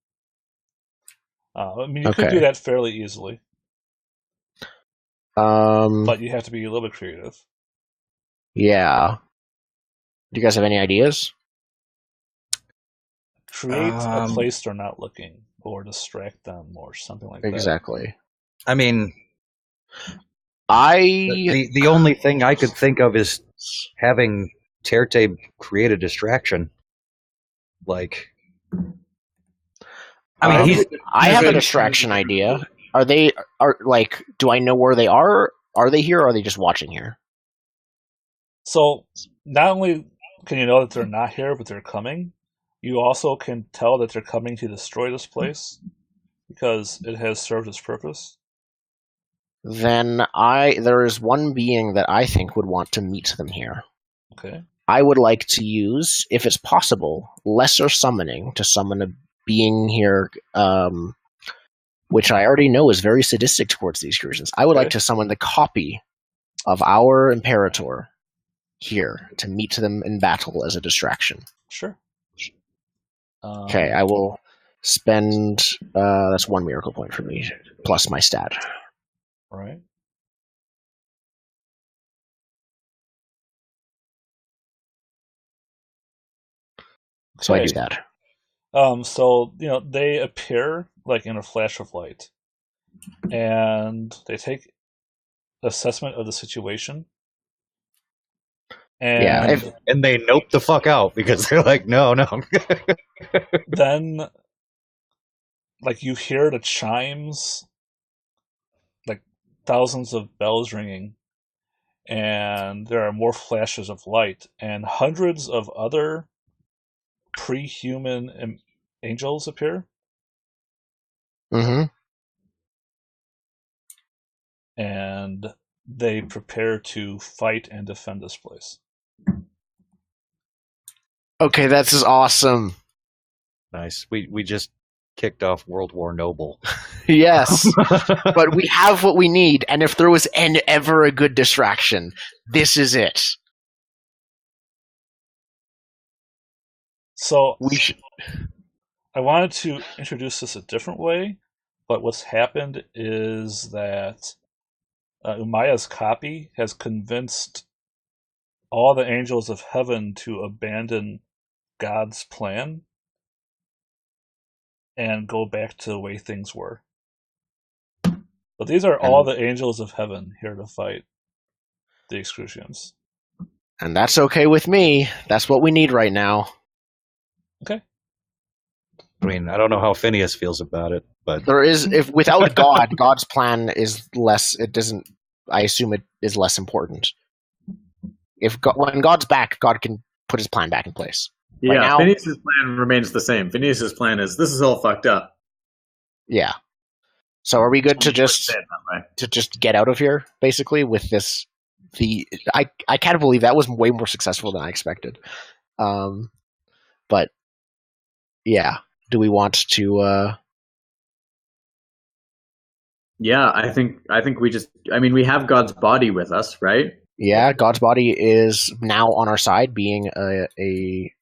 I mean, you could do that fairly easily. But you have to be a little bit creative. Yeah. Do you guys have any ideas? Create a place they're not looking, or distract them, or something like that. Exactly. I mean, the only thing I could think of is having Terte create a distraction. Like, I mean, I have a distraction idea. Do I know where they are? Are they here, or are they just watching here? So, not only can you know that they're not here, but they're coming, you also can tell that they're coming to destroy this place, because it has served its purpose. Then there is one being that I think would want to meet them here. Okay. I would like to use, if it's possible, lesser summoning to summon a being here, which I already know is very sadistic towards the excursions. I would like to summon the copy of our Imperator here to meet them in battle as a distraction. Sure. Okay, I will spend, that's one miracle point for me, plus my stat. All right. So I do that. So, they appear like in a flash of light, and they take assessment of the situation. And and they nope the fuck out because they're like, no. Then, like, you hear the chimes, like thousands of bells ringing, and there are more flashes of light, and hundreds of other pre-human angels appear. Mm-hmm. And they prepare to fight and defend this place. Okay, that's awesome. Nice. We just kicked off World War Noble. Yes, but we have what we need, and if there was ever a good distraction, this is it. So I wanted to introduce this a different way, but what's happened is that Umayya's copy has convinced all the angels of heaven to abandon God's plan and go back to the way things were. But these are all the angels of heaven here to fight the Excrucians. And that's okay with me. That's what we need right now. Okay. I mean, I don't know how Phineas feels about it, but there is, if without God, God's plan is less. It doesn't. I assume it is less important. When God's back, God can put his plan back in place. Yeah, now, Phineas's plan remains the same. Phineas's plan is this is all fucked up. yeah. So are we good to Say just it that way. get out of here, basically, with this? I can't believe that was way more successful than I expected. But yeah, do we want to? Yeah, I think we just. I mean, we have God's body with us, right? Yeah, God's body is now on our side, being a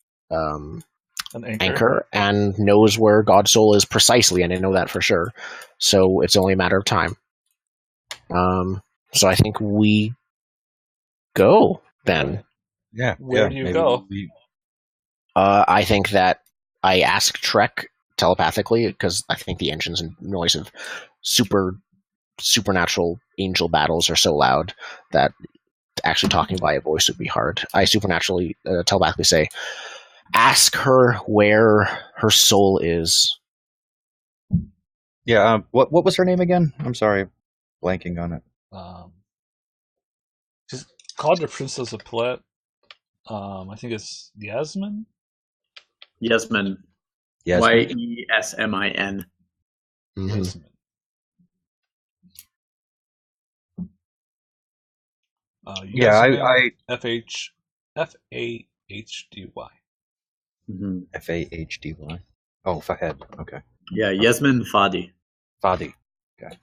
An anchor, and knows where God's soul is precisely, and I know that for sure. So it's only a matter of time. So I think we go then. Yeah. Where do you go? I think that I ask Trek telepathically, because I think the engines and noise of supernatural angel battles are so loud that actually talking by a voice would be hard. I supernaturally telepathically say, ask her where her soul is. Yeah. What was her name again? I'm sorry, blanking on it. She's called the Princess of Palet. I think it's Yasmin. Yesmin. Yasmin. Yesmin. Mm-hmm. Yasmin. Yeah, I Fahdy. Mm-hmm. Fahdy. Oh, Fahed. Okay. Yeah, Yasmin Fadi. Fadi. Okay.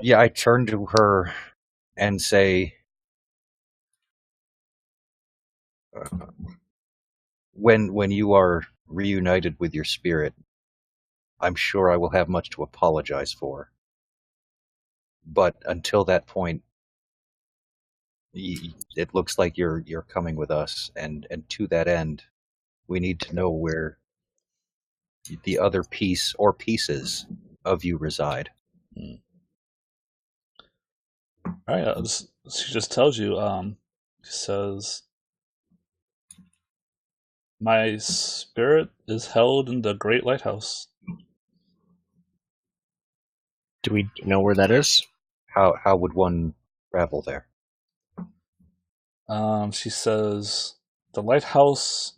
Yeah, I turn to her and say, when you are reunited with your spirit, I'm sure I will have much to apologize for. But until that point, it looks like you're coming with us, and to that end, we need to know where the other piece or pieces of you reside. All right. She just tells you. She says, "My spirit is held in the Great Lighthouse." Do we know where that is? How would one travel there? She says, "The lighthouse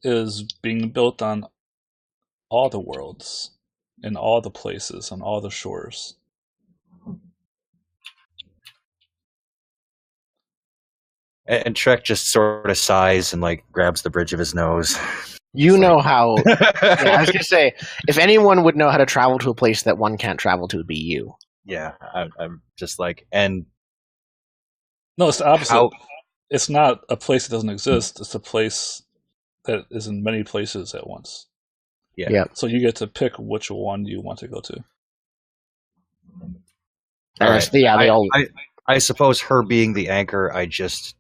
is being built on all the worlds, in all the places, on all the shores." And Trek just sort of sighs and like grabs the bridge of his nose. You It's know like- how. Yeah, I was gonna say, if anyone would know how to travel to a place that one can't travel to, it'd be you. Yeah, I'm just like, and No, it's the opposite. how? It's not a place that doesn't exist. It's a place that is in many places at once. Yeah. Yep. So you get to pick which one you want to go to. All right. Yeah, they all. I suppose her being the anchor, I just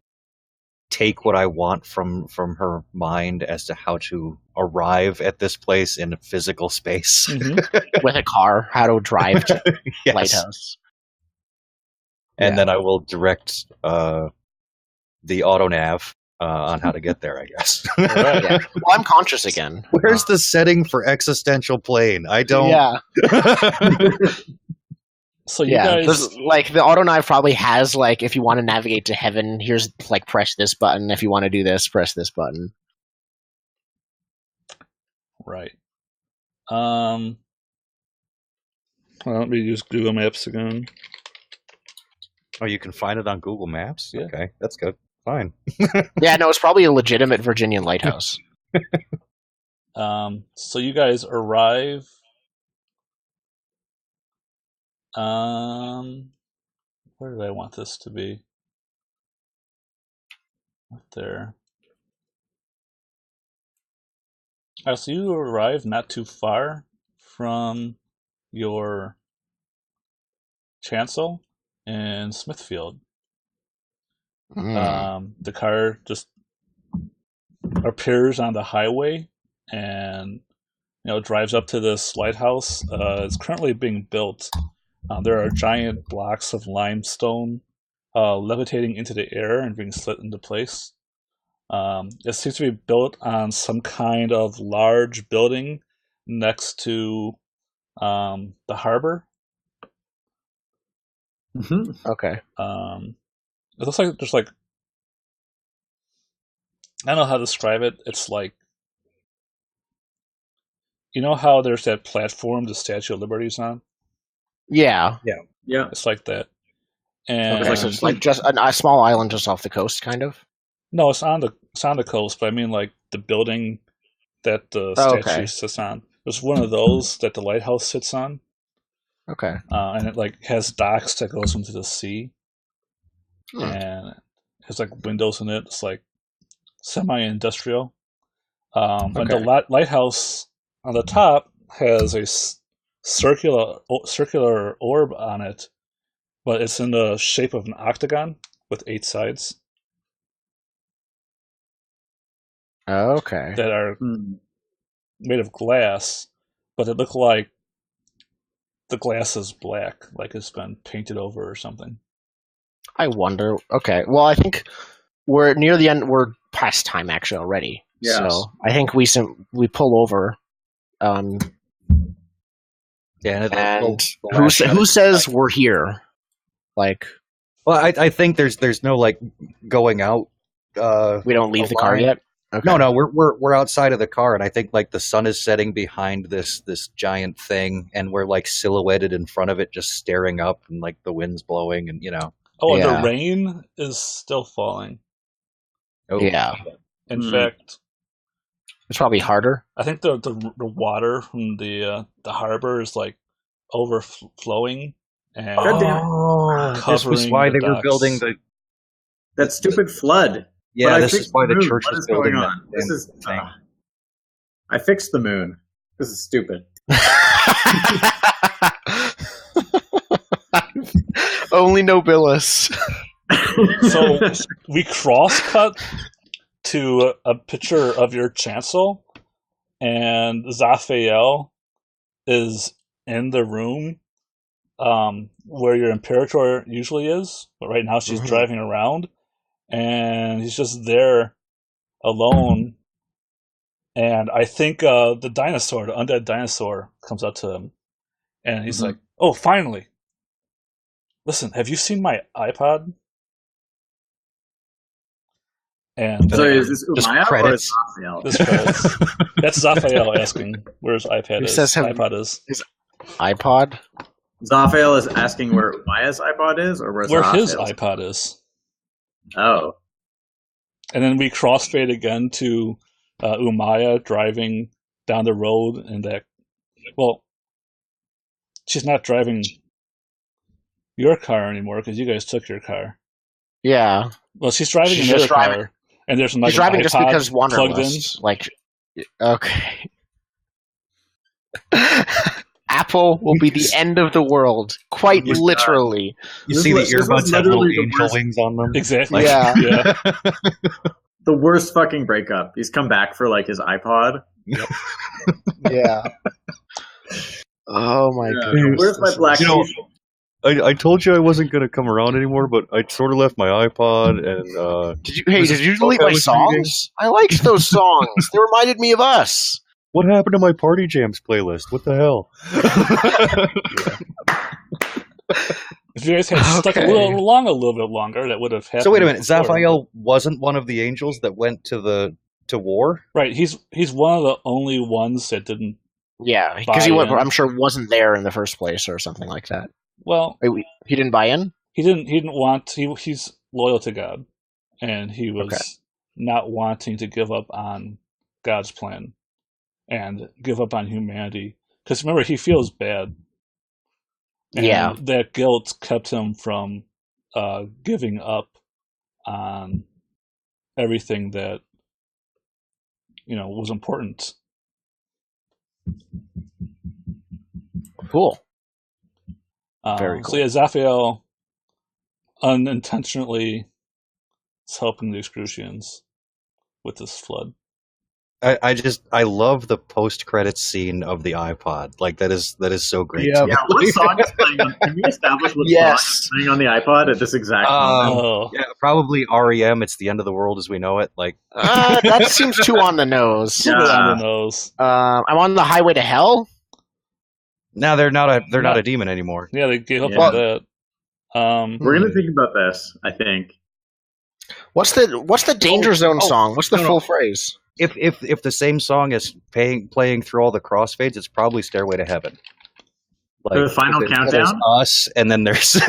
take what I want from her mind as to how to arrive at this place in physical space. With a car, how to drive to Yes. lighthouse. And Yeah. then I will direct the auto nav on how to get there, I guess. Right. Yeah. Well, I'm conscious again. Where's the setting for existential plane? I don't. Yeah. So you Yeah, guys, like the auto knife probably has like if you want to navigate to heaven, here's like press this button. If you want to do this, press this button. right? Well, let me use Google Maps again. Oh, you can find it on Google Maps? Yeah. Okay, that's good. Fine. Yeah, no, it's probably a legitimate Virginian lighthouse. So you guys arrive. Where did I want this to be? Right there. So you arrive not too far from your chancel in Smithfield. The car just appears on the highway and drives up to this lighthouse. It's currently being built. There are giant blocks of limestone levitating into the air and being slid into place. It seems to be built on some kind of large building next to the harbor. Mm-hmm. Okay. It looks like there's like I don't know how to describe it. It's like, you know how there's that platform the Statue of Liberty's on? Yeah. Yeah. It's like that. And Okay, so it's like just a small island just off the coast, kind of. no, it's on the coast, but I mean like the building that the Oh, statue okay. sits on. There's one of those that the lighthouse sits on, Okay. and it like has docks that goes into the sea, and it has like windows in it. It's like semi-industrial. And the Okay. lighthouse on the top has a circular orb on it, but it's in the shape of an octagon with 8 sides Okay. that are Hmm. made of glass, but they look like the glass is black, like it's been painted over or something. I wonder. Okay. Well, I think we're near the end. We're past time actually already. Yes. So I think we pull over. Yeah, And who says we're here? Like, Well, I think there's no like going out. we don't leave the car line. yet. Okay. No, we're outside of the car, and I think like the sun is setting behind this giant thing, and we're like silhouetted in front of it, just staring up, and like the wind's blowing, and Oh, and Yeah. the rain is still falling. oh, Yeah. In Hmm. fact, It's probably harder. I think the water from the harbor is like overflowing and God damn it. Oh, this was covering why the they were docks. building the. That stupid flood. Yeah, But I this fixed is why the moon. church What was is going building on? that This damn is. thing. I fixed the moon. This is stupid. Only Nobilis. So we cross-cut to a picture of your chancel, and Zaphael is in the room where your Imperator usually is, but right now she's Mhm. driving around, and he's just there alone. And I think the undead dinosaur, comes up to him, and he's Mhm. like, "Oh, finally! Listen, have you seen my iPod?" And So is this Just Umaya or credits. is Raphael? this credits. That's Zaphael asking where his Who says have- iPod is. iPod? Zaphael is asking where Umaya's iPod is, or Where his Zaphael's? iPod is. Oh, And then we crossfade again to Umaya driving down the road in that. Well, she's not driving your car anymore because you guys took your car. Yeah. Well, she's driving She's another just driving- car, and there's like He's driving an just iPod because plugged in. Wanderlust. Like, okay. Apple will be the end of the world, quite Oh my God. literally. You This see was- the this was earbuds have little literally the angel worst- wings on them. Exactly. Yeah. Yeah. the worst fucking breakup. He's come back for like his iPod. Yeah. Oh my Yeah. goodness. Where's my black You know, sheep? I told you I wasn't going to come around anymore, but I sort of left my iPod and Did you Was it delete book I my was songs? reading? I liked those songs. They reminded me of us. what happened to my Party Jams playlist? What the hell? If you guys had stuck a Okay. little bit longer, that would have happened. So wait a minute, before. Zaphael wasn't one of the angels that went to war? Right, he's one of the only ones that didn't. Yeah, because he Buy went, in. I'm sure wasn't there in the first place or something like that. Well, Wait, he didn't buy in? he didn't want. He's loyal to God, and he was Okay. not wanting to give up on God's plan and give up on humanity. Because remember, he feels bad. And Yeah. that guilt kept him from giving up on everything that was important. Cool. Very So cool. yeah, Zaphael unintentionally is helping the Excrucians with this flood. I love the post credits scene of the iPod. Like that is so great. Yeah. to me. Yeah, what song is playing on? Can we establish what Yes. song is playing on the iPod at this exact moment? Oh, Yeah, probably REM. It's the end of the world as we know it. Like That seems too on the nose. a little bit Yeah. on the nose. I'm on the highway to hell. now they're not a demon anymore. Yeah, they gave up Yeah. on that. We're gonna think about this. I think. What's the Danger Zone song? What's the full phrase? If the same song is playing through all the crossfades, it's probably Stairway to Heaven. Like, the final countdown? There's us, and then there's...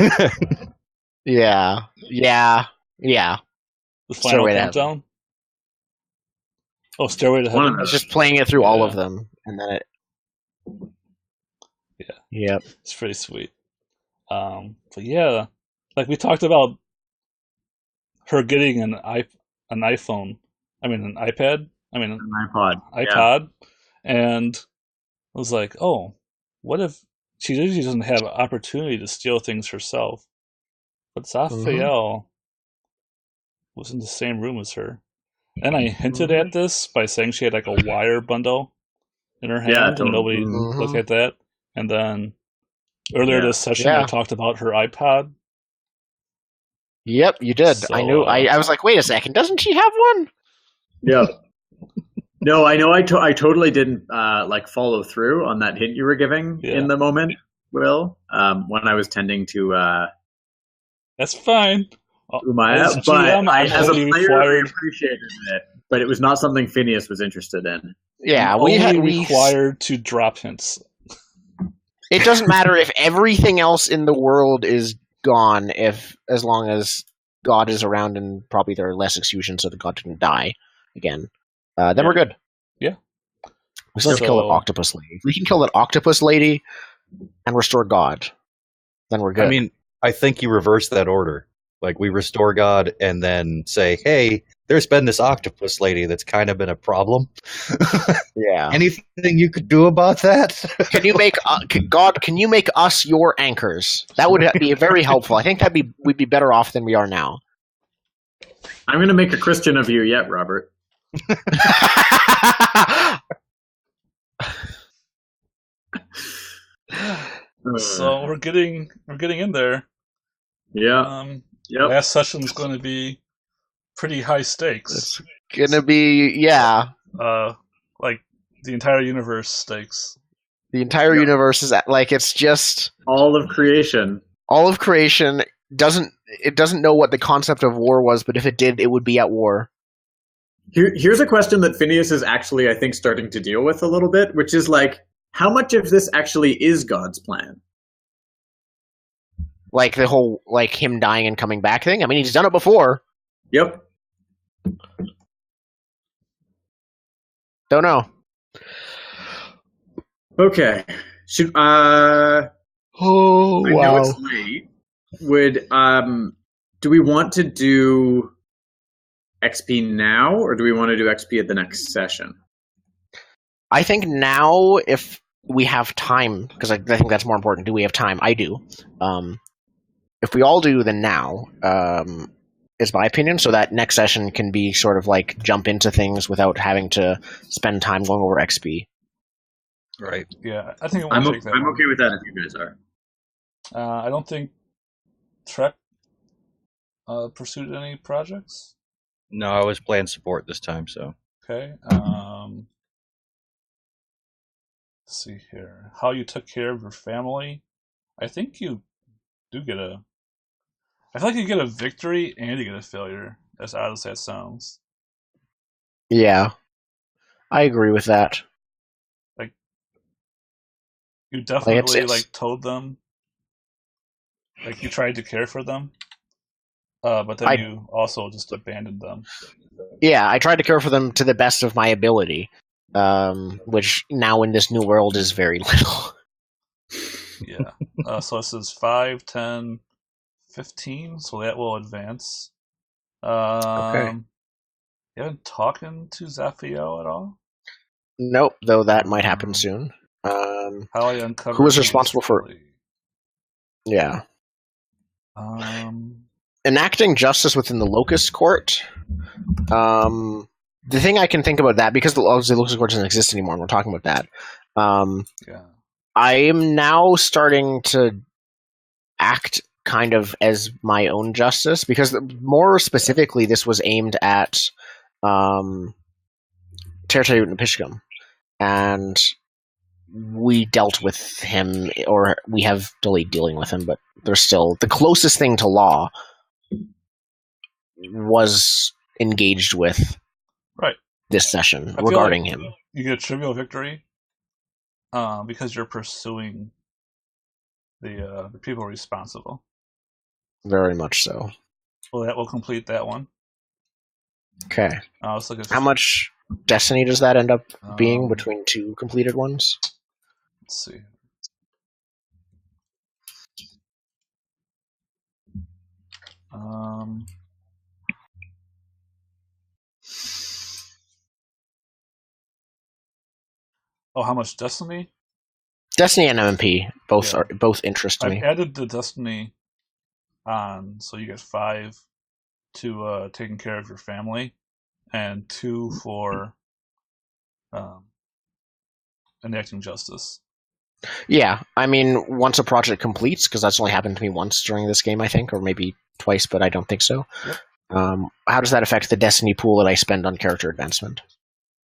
Yeah. The final countdown? Oh, Stairway to Heaven. I was just playing it through all of them, and then it... Yeah. Yep. It's pretty sweet. But yeah, like we talked about her getting an iPhone. I mean, an iPad. I mean, an iPod. Yeah. And I was like, oh, what if she doesn't have an opportunity to steal things herself? But Zaphael was in the same room as her. And I hinted at this by saying she had like a wire bundle in her hand, and nobody looked at that. And then earlier this session, I talked about her iPod. Yep, you did. So, I knew. I was like, wait a second, doesn't she have one? Yeah. No, I know. I totally didn't like follow through on that hint you were giving in the moment, Will. When I was tending to. That's fine. Umaya, as GM, as a player, I appreciated it, but it was not something Phineas was interested in. Yeah, we required to drop hints. It doesn't matter if everything else in the world is gone, as long as God is around, and probably there are less executions so that God didn't die again. Then we're good. Yeah. We still have to kill that octopus lady. If we can kill that octopus lady and restore God, then we're good. I mean, I think you reverse that order. Like, we restore God and then say, hey, there's been this octopus lady that's kind of been a problem. Yeah. Anything you could do about that? Can you make God? Can you make us your anchors? That would be very helpful. I think we'd be better off than we are now. I'm going to make a Christian of you yet, Robert. So we're getting in there. Yeah. Last session's going to be pretty high stakes. It's going to be like the entire universe stakes. The entire universe is like, it's just all of creation. All of creation doesn't know what the concept of war was, but if it did, it would be at war. Here's a question that Phineas is actually, I think, starting to deal with a little bit, which is like, how much of this actually is God's plan? Like the whole, like him dying and coming back thing? I mean, he's done it before. Yep. Don't know. Okay. Should wow. I know it's late. Do we want to do XP now, or do we want to do XP at the next session? I think now, if we have time, because I think that's more important. Do we have time? I do. If we all do, then now is my opinion. So that next session can be sort of like jump into things without having to spend time going over XP. Right. Yeah, I think I'm okay with that if you guys are. I don't think Trek pursued any projects. No, I was playing support this time, so. Okay. Let's see here. How you took care of your family. I think you do get I feel like you get a victory and you get a failure, as odd as that sounds. Yeah. I agree with that. Like, you definitely told them. Like, you tried to care for them. But then you also just abandoned them. Yeah, I tried to care for them to the best of my ability. Which now in this new world is very little. Yeah. So this is 5, 10, 15, so that will advance. Okay. You haven't talking to Zaphael at all? Nope, though that might happen soon. How I uncovered who is responsible for... Yeah. Enacting justice within the Locust Court. The thing I can think about that, because the Locust Court doesn't exist anymore, and we're talking about that. I am now starting to act kind of as my own justice, because more specifically, this was aimed at Tertayut and Pishkam, and we dealt with him, or we have delayed dealing with him, but there's still the closest thing to law was engaged with Right. this session I feel regarding like him. You get a trivial victory because you're pursuing the people responsible. Very much so. Well, that will complete that one. Okay. Let's look at How much destiny does that end up being Um, between two completed ones? Let's see. Oh, how much destiny? Destiny and MMP both Yeah. are both interest I've me. added the destiny on, so you get 5 to taking care of your family, and 2 for enacting justice. Yeah, I mean, once a project completes, because that's only happened to me once during this game, I think, or maybe twice, but I don't think so. Yep. How does that affect the destiny pool that I spend on character advancement?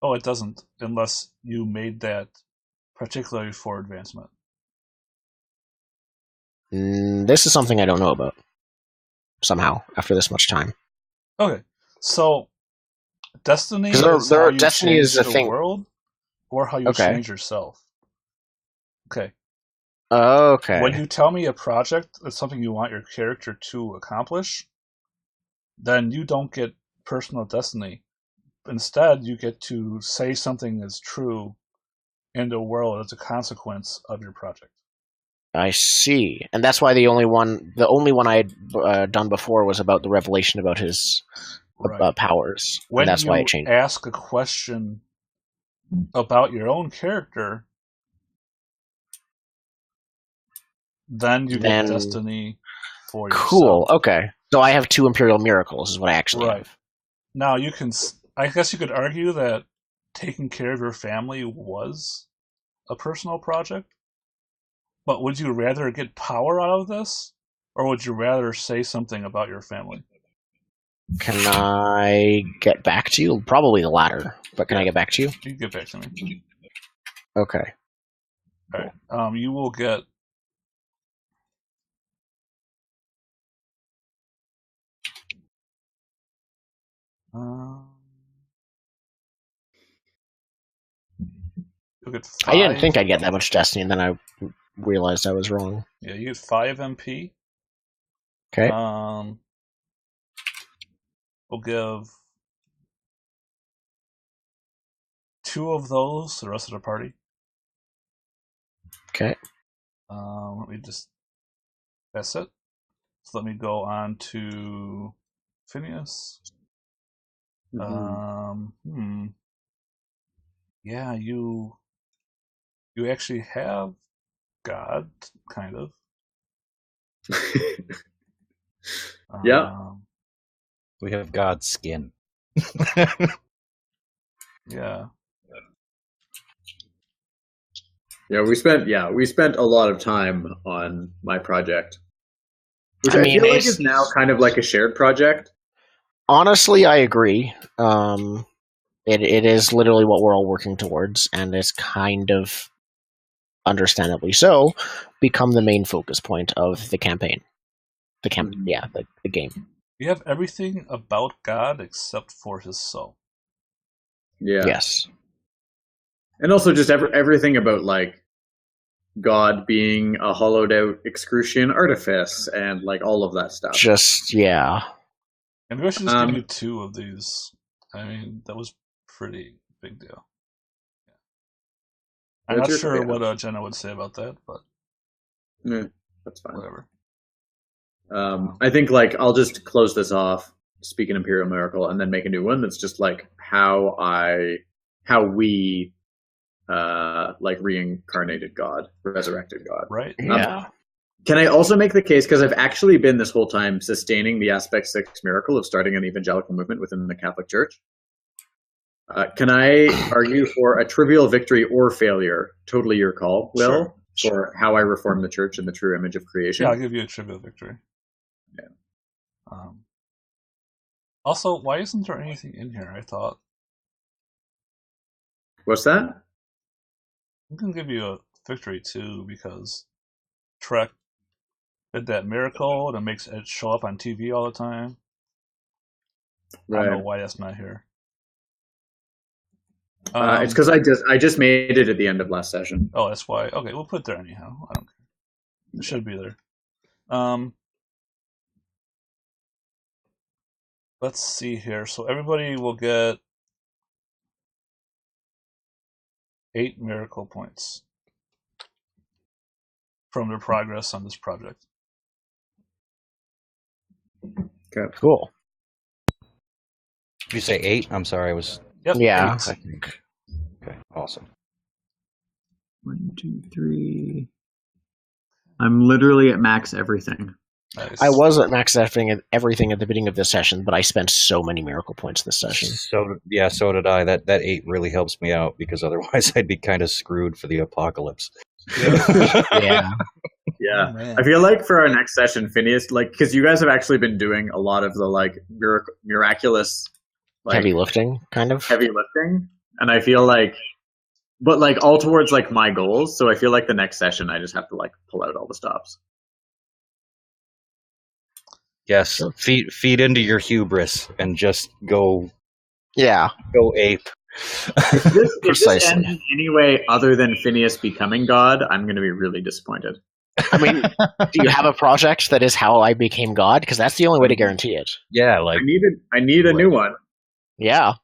Oh, it doesn't, unless you made that particularly for advancement. This is something I don't know about, somehow, after this much time. Okay, so destiny is there how are, you destiny change is a the thing. world, or how you Okay. change yourself. Okay. Okay. When you tell me a project that's something you want your character to accomplish, then you don't get personal destiny. Instead, you get to say something is true in the world as a consequence of your project. I see, and that's why the only one I had done before was about the revelation about his Right. powers, When and that's you why I changed. ask a question about your own character, then you get destiny for yourself. Cool. Okay, so I have 2 Imperial Miracles, is what I actually Right. have. Now you can. I guess you could argue that taking care of your family was a personal project. But would you rather get power out of this, or would you rather say something about your family? Can I get back to you? Probably the latter, but can I get back to you? You can get back to me. Okay. All right. You will get. You'll get 5. I didn't think I'd get that much destiny, and then I realized I was wrong. Yeah, you get 5 MP. Okay. We'll give 2 of those to the rest of the party. Okay. Let me just. That's it. So let me go on to Phineas. Yeah, you actually have God, kind of. Yeah. We have God's skin. Yeah. Yeah, we spent a lot of time on my project, which I mean, feel like is now kind of like a shared project. Honestly, I agree. It is literally what we're all working towards, and it's kind of, understandably so, become the main focus point of the campaign. The game. You have everything about God except for his soul. Yeah. Yes. And also just everything about like God being a hollowed out excrucian artifice and like all of that stuff. Just, yeah. And maybe I should just give you 2 of these. I mean, that was pretty big deal. Yeah. I'm not sure what Jenna would say about that, but that's fine. Whatever. I think like I'll just close this off, speak an Imperial Miracle, and then make a new one that's just like how we like reincarnated God, resurrected God. Right. Yeah. Can I also make the case, because I've actually been this whole time sustaining the Aspect 6 miracle of starting an evangelical movement within the Catholic Church? Can I argue for a trivial victory or failure? Totally your call, Will, for how I reform the church in the true image of creation. Yeah, I'll give you a trivial victory. Yeah. Also, why isn't there anything in here? I thought. What's that? I'm going to give you a victory too, because Trek did that miracle and it makes it show up on TV all the time. I don't know Right. why that's not here. It's because I just made it at the end of last session. Oh, that's why. Okay, we'll put it there anyhow. I don't care. It should be there. Let's see here. So everybody will get 8 miracle points from their progress on this project. Okay. Cool. Did you say 8? I'm sorry, I was. Yep. Yeah, 8. I think. Okay, awesome. 1, 2, 3. I'm literally at max everything. Nice. I was at max everything at the beginning of this session, but I spent so many miracle points this session. So did I. That 8 really helps me out because otherwise I'd be kind of screwed for the apocalypse. Yeah. Yeah. Oh, man. I feel like for our next session, Phineas, like, because you guys have actually been doing a lot of the like miraculous, like Heavy lifting, kind of. heavy lifting, and I feel like, but like all towards like my goals. So I feel like the next session, I just have to like pull out all the stops. Yes, Sure. feed into your hubris and just go Yeah. ape. If this Precisely. ends in any way other than Phineas becoming God, I'm going to be really disappointed. I mean, do you have a project that is how I became God? Because that's the only way to guarantee it. Yeah, like I need a new one. Yeah.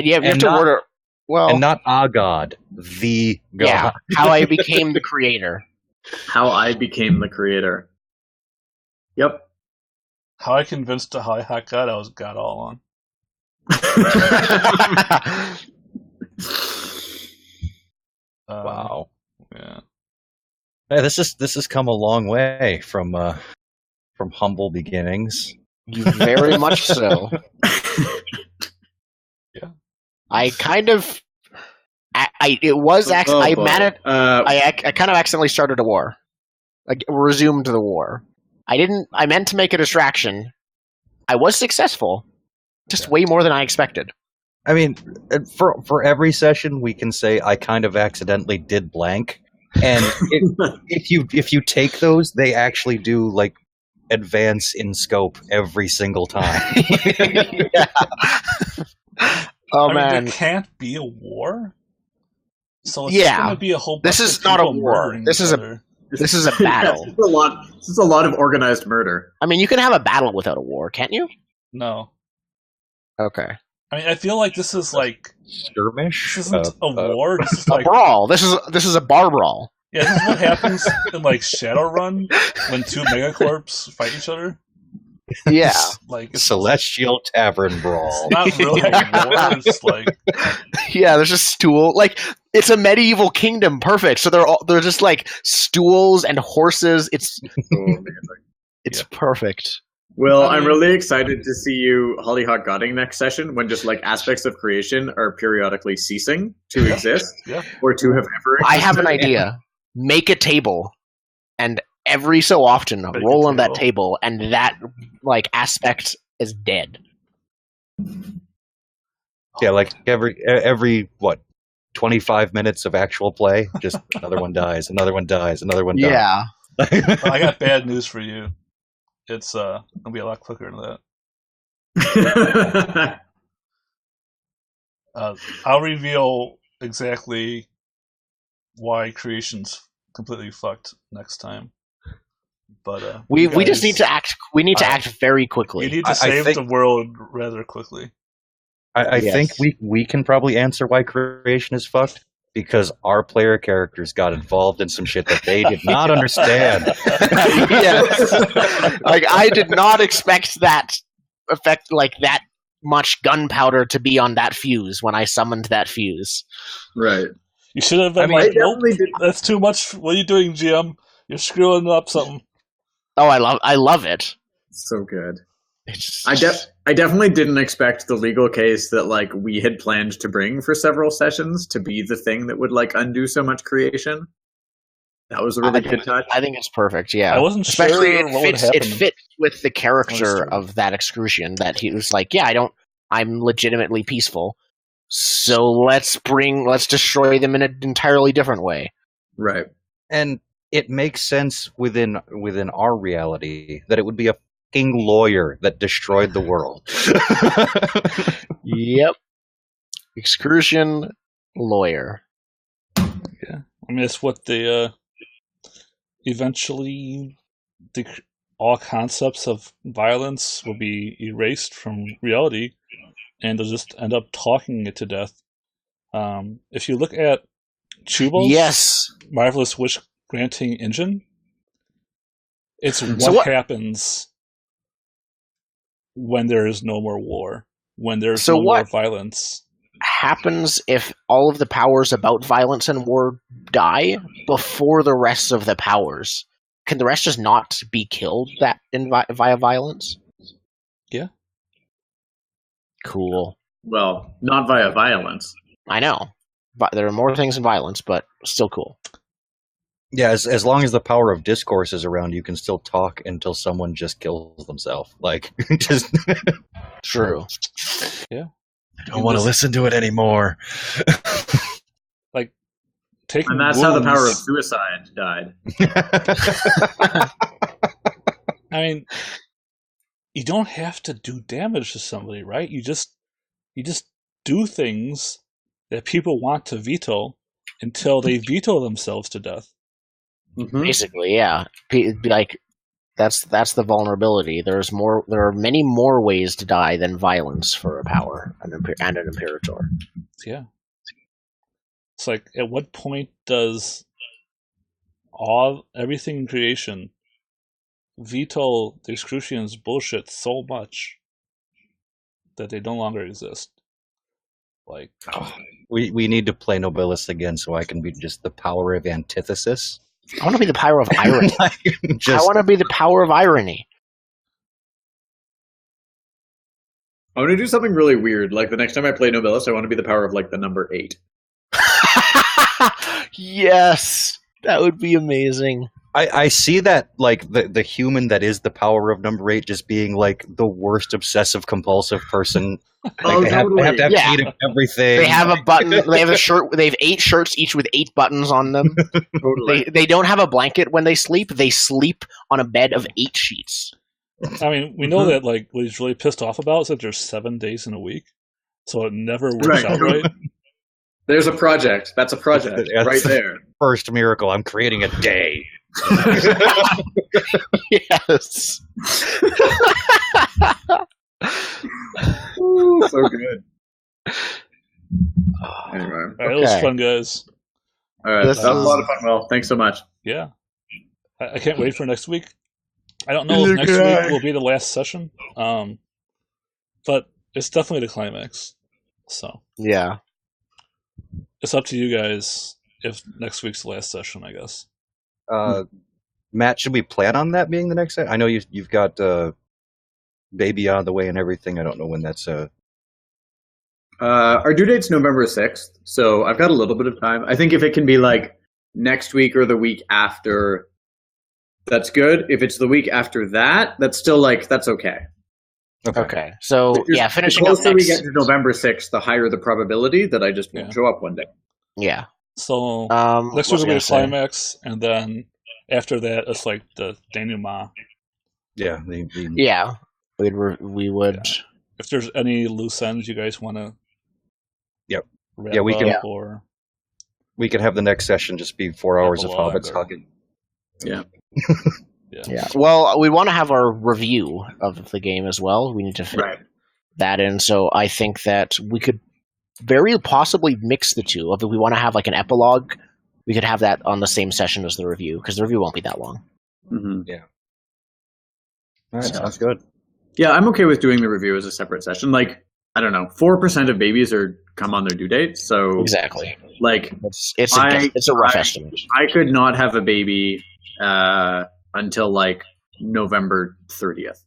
You have And to not- order. Well, and not a god, the god. yeah, how I became the creator. How I became the creator. Yep. How I convinced the high hat God I was God all along. Wow. Yeah. Hey, this has come a long way from humble beginnings. Very much so. Yeah. I kind of. It was I managed. I kind of accidentally started a war. I resumed the war. I meant to make a distraction. I was successful. Just way more than I expected. I mean, for every session, we can say I kind of accidentally did blank, and if you take those, they actually do like advance in scope every single time. Yeah. Oh I mean, man. there can't be a war. So it's Yeah. going to be a whole. This bunch is of not a people war. murdering This each is a- other. This is a battle. This is a lot of organized murder. I mean, you can have a battle without a war, can't you? No. Okay. I mean, I feel like this is like Skirmish. this isn't a war. This is A like brawl. This is a bar brawl. yeah, this is what happens in like Shadowrun when 2 megacorps fight each other. Yeah. Like it's Celestial Tavern Brawl. not really a war. It's like Yeah, there's a stool. Like it's a medieval kingdom, perfect. So they're just like stools and horses. It's Yeah. perfect. Well, I I'm mean- really excited to see you Hollyhock Godding next session when just like aspects of creation are periodically ceasing to Yeah. exist yeah. or to have ever existed. I have an idea. Make a table, and every so often Make a roll on that table. table, and that like aspect is dead. Yeah, like every what 25 minutes of actual play, just another one dies, another one dies, another one dies. Yeah. Well, I got bad news for you. It's gonna be a lot quicker than that. I'll reveal exactly why creation's completely fucked next time. But We you just guys- need to act. We need to I- act very quickly. You need to I save think- the world rather quickly. I Yes. think we can probably answer why creation is fucked because our player characters got involved in some shit that they did not understand. Yes. Like I did not expect that effect, like that much gunpowder to be on that fuse when I summoned that fuse. Right. You should have been I mean, like, I nope, definitely did. that's too much. What are you doing, GM? You're screwing up something. Oh, I love it. So good. It's I definitely didn't expect the legal case that like we had planned to bring for several sessions to be the thing that would like undo so much creation. That was a really good touch. I think it's perfect. Yeah, I wasn't especially sure what would it happen. fits with the character Honestly. of that excrucian. That he was like, yeah, I'm legitimately peaceful. So let's destroy them in an entirely different way. Right. And it makes sense within our reality that it would be a fucking lawyer that destroyed the world. Yep. Excursion lawyer. Yeah, I mean it's what they eventually all concepts of violence will be erased from reality, and they'll just end up talking it to death. If you look at Chubo's Yes. marvelous wish granting engine, it's So what what- happens when there is no more war, when there's So no more what- violence. Happens if all of the powers about violence and war die before the rest of the powers. Can the rest just not be killed via violence? Yeah. Cool. Well, not via violence. I know. But there are more things than violence, but still cool. Yeah, as long as the power of discourse is around, you can still talk until someone just kills themselves. Like, just True. I don't want to listen to it anymore. Like, taking And that's how the power of wounds- suicide died. I mean, you don't have to do damage to somebody, right? You just do things that people want to veto until they veto themselves to death. Mhm. Basically, yeah. Like that's the vulnerability. There are many more ways to die than violence for a power and an imperator. Yeah. It's like, at what point does everything in creation veto the Excrucians' bullshit so much that they no longer exist? Like, we need to play Nobilis again so I can be just the power of antithesis. I want to be the power of irony. I Just want to be the power of irony. I want to do something really weird. Like the next time I play Nobilis, I want to be the power of like the number 8. Yes, that would be amazing. I see that, like, the human that is the power of number 8 just being like the worst obsessive compulsive person. Like, Oh, they have to have Yeah. 8 of everything. They have a button. They have a shirt. They have 8 shirts, each with 8 buttons on them. Totally. They don't have a blanket when they sleep. They sleep on a bed of 8 sheets. I mean, we know that, like, what he's really pissed off about is that there's 7 days in a week, so it never works Right. out right. There's a project. That's a project That's- right there. First miracle. I'm creating a day. Yes. Ooh, so good. Anyway. All right, it was Okay. fun, guys. All right. This That was a is- lot of fun, Will. Thanks so much. Yeah. I can't wait for next week. I don't know if next week will be the last session, but it's definitely the climax. So Yeah. it's up to you guys if next week's the last session, I guess. Matt, should we plan on that being the next? I know you've got baby on the way and everything. I don't know when that's. Our due date's November 6th, so I've got a little bit of time. I think if it can be like next week or the week after, that's good. If it's the week after that, that's still like, that's okay. Okay. So yeah, The finishing up closer we get next. to November 6th, the higher the probability that I just won't Yeah. show up one day. Yeah. So what next week was will I be gonna the say? climax, and then after that, it's like the denouement. Yeah. Yeah. We would. If there's any loose ends you guys want to, Yep. wrap Yeah, we can- up, or We could have the next session just be 4 hours of Epilogue hobbits or- hugging. Yeah. Well, we want to have our review of the game as well. We need to fit Right. that in. So I think that we could very possibly mix the two. If we want to have like an epilogue, we could have that on the same session as the review, because the review won't be that long. Mm-hmm. All right, So- sounds good. Yeah, I'm okay with doing the review as a separate session. Like, I don't know, 4% of babies come on their due date, so Exactly. like It's a rough estimate. I could not have a baby until like November 30th.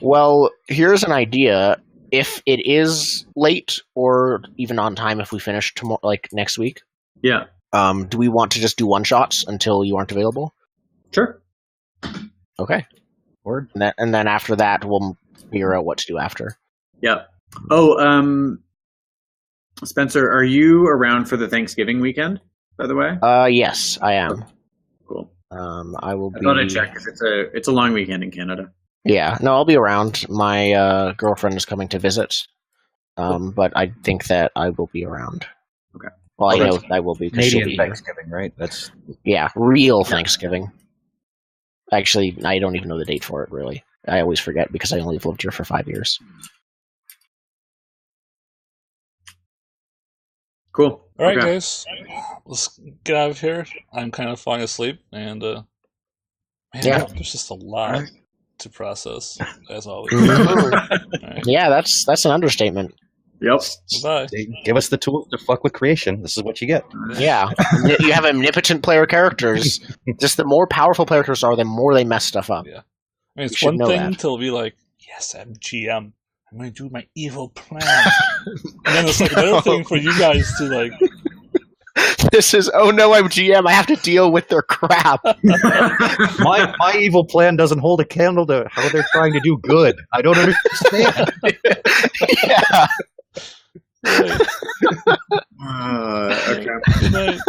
Well, here's an idea. If it is late or even on time, if we finish tomorrow, like next week, Yeah, do we want to just do one shots until you aren't available? sure. Okay. Word. And then after that, we'll figure out what to do after. Yeah. Oh, Spencer, are you around for the Thanksgiving weekend, by the way? Yes, I am. Cool. I will I be. thought I'd check because it's a long weekend in Canada. Yeah, no, I'll be around. My girlfriend is coming to visit, but I think that I will be around. Okay. Well, I know that's I will be because she'll Canadian be here. Thanksgiving, right? That's Yeah, real Thanksgiving. Actually, I don't even know the date for it, really. I always forget because I only lived here for 5 years. Cool. All right, Okay. guys, let's get out of here. I'm kind of falling asleep, and man, Yeah. there's just a lot to process as always. Mhm. All right, Yeah, that's an understatement. Yep. bye. give us the tools to fuck with creation. This is what you get. Yeah, you have omnipotent player characters. Just the more powerful players are, the more they mess stuff up. Yeah. I mean, it's should one know thing that. to be like, yes, I'm GM. I'm going to do my evil plan. And then it's like another thing for you guys to like, This is, oh no, I'm GM. I have to deal with their crap. My evil plan doesn't hold a candle to how they're trying to do good. I don't understand. Yeah. right, Okay. good night.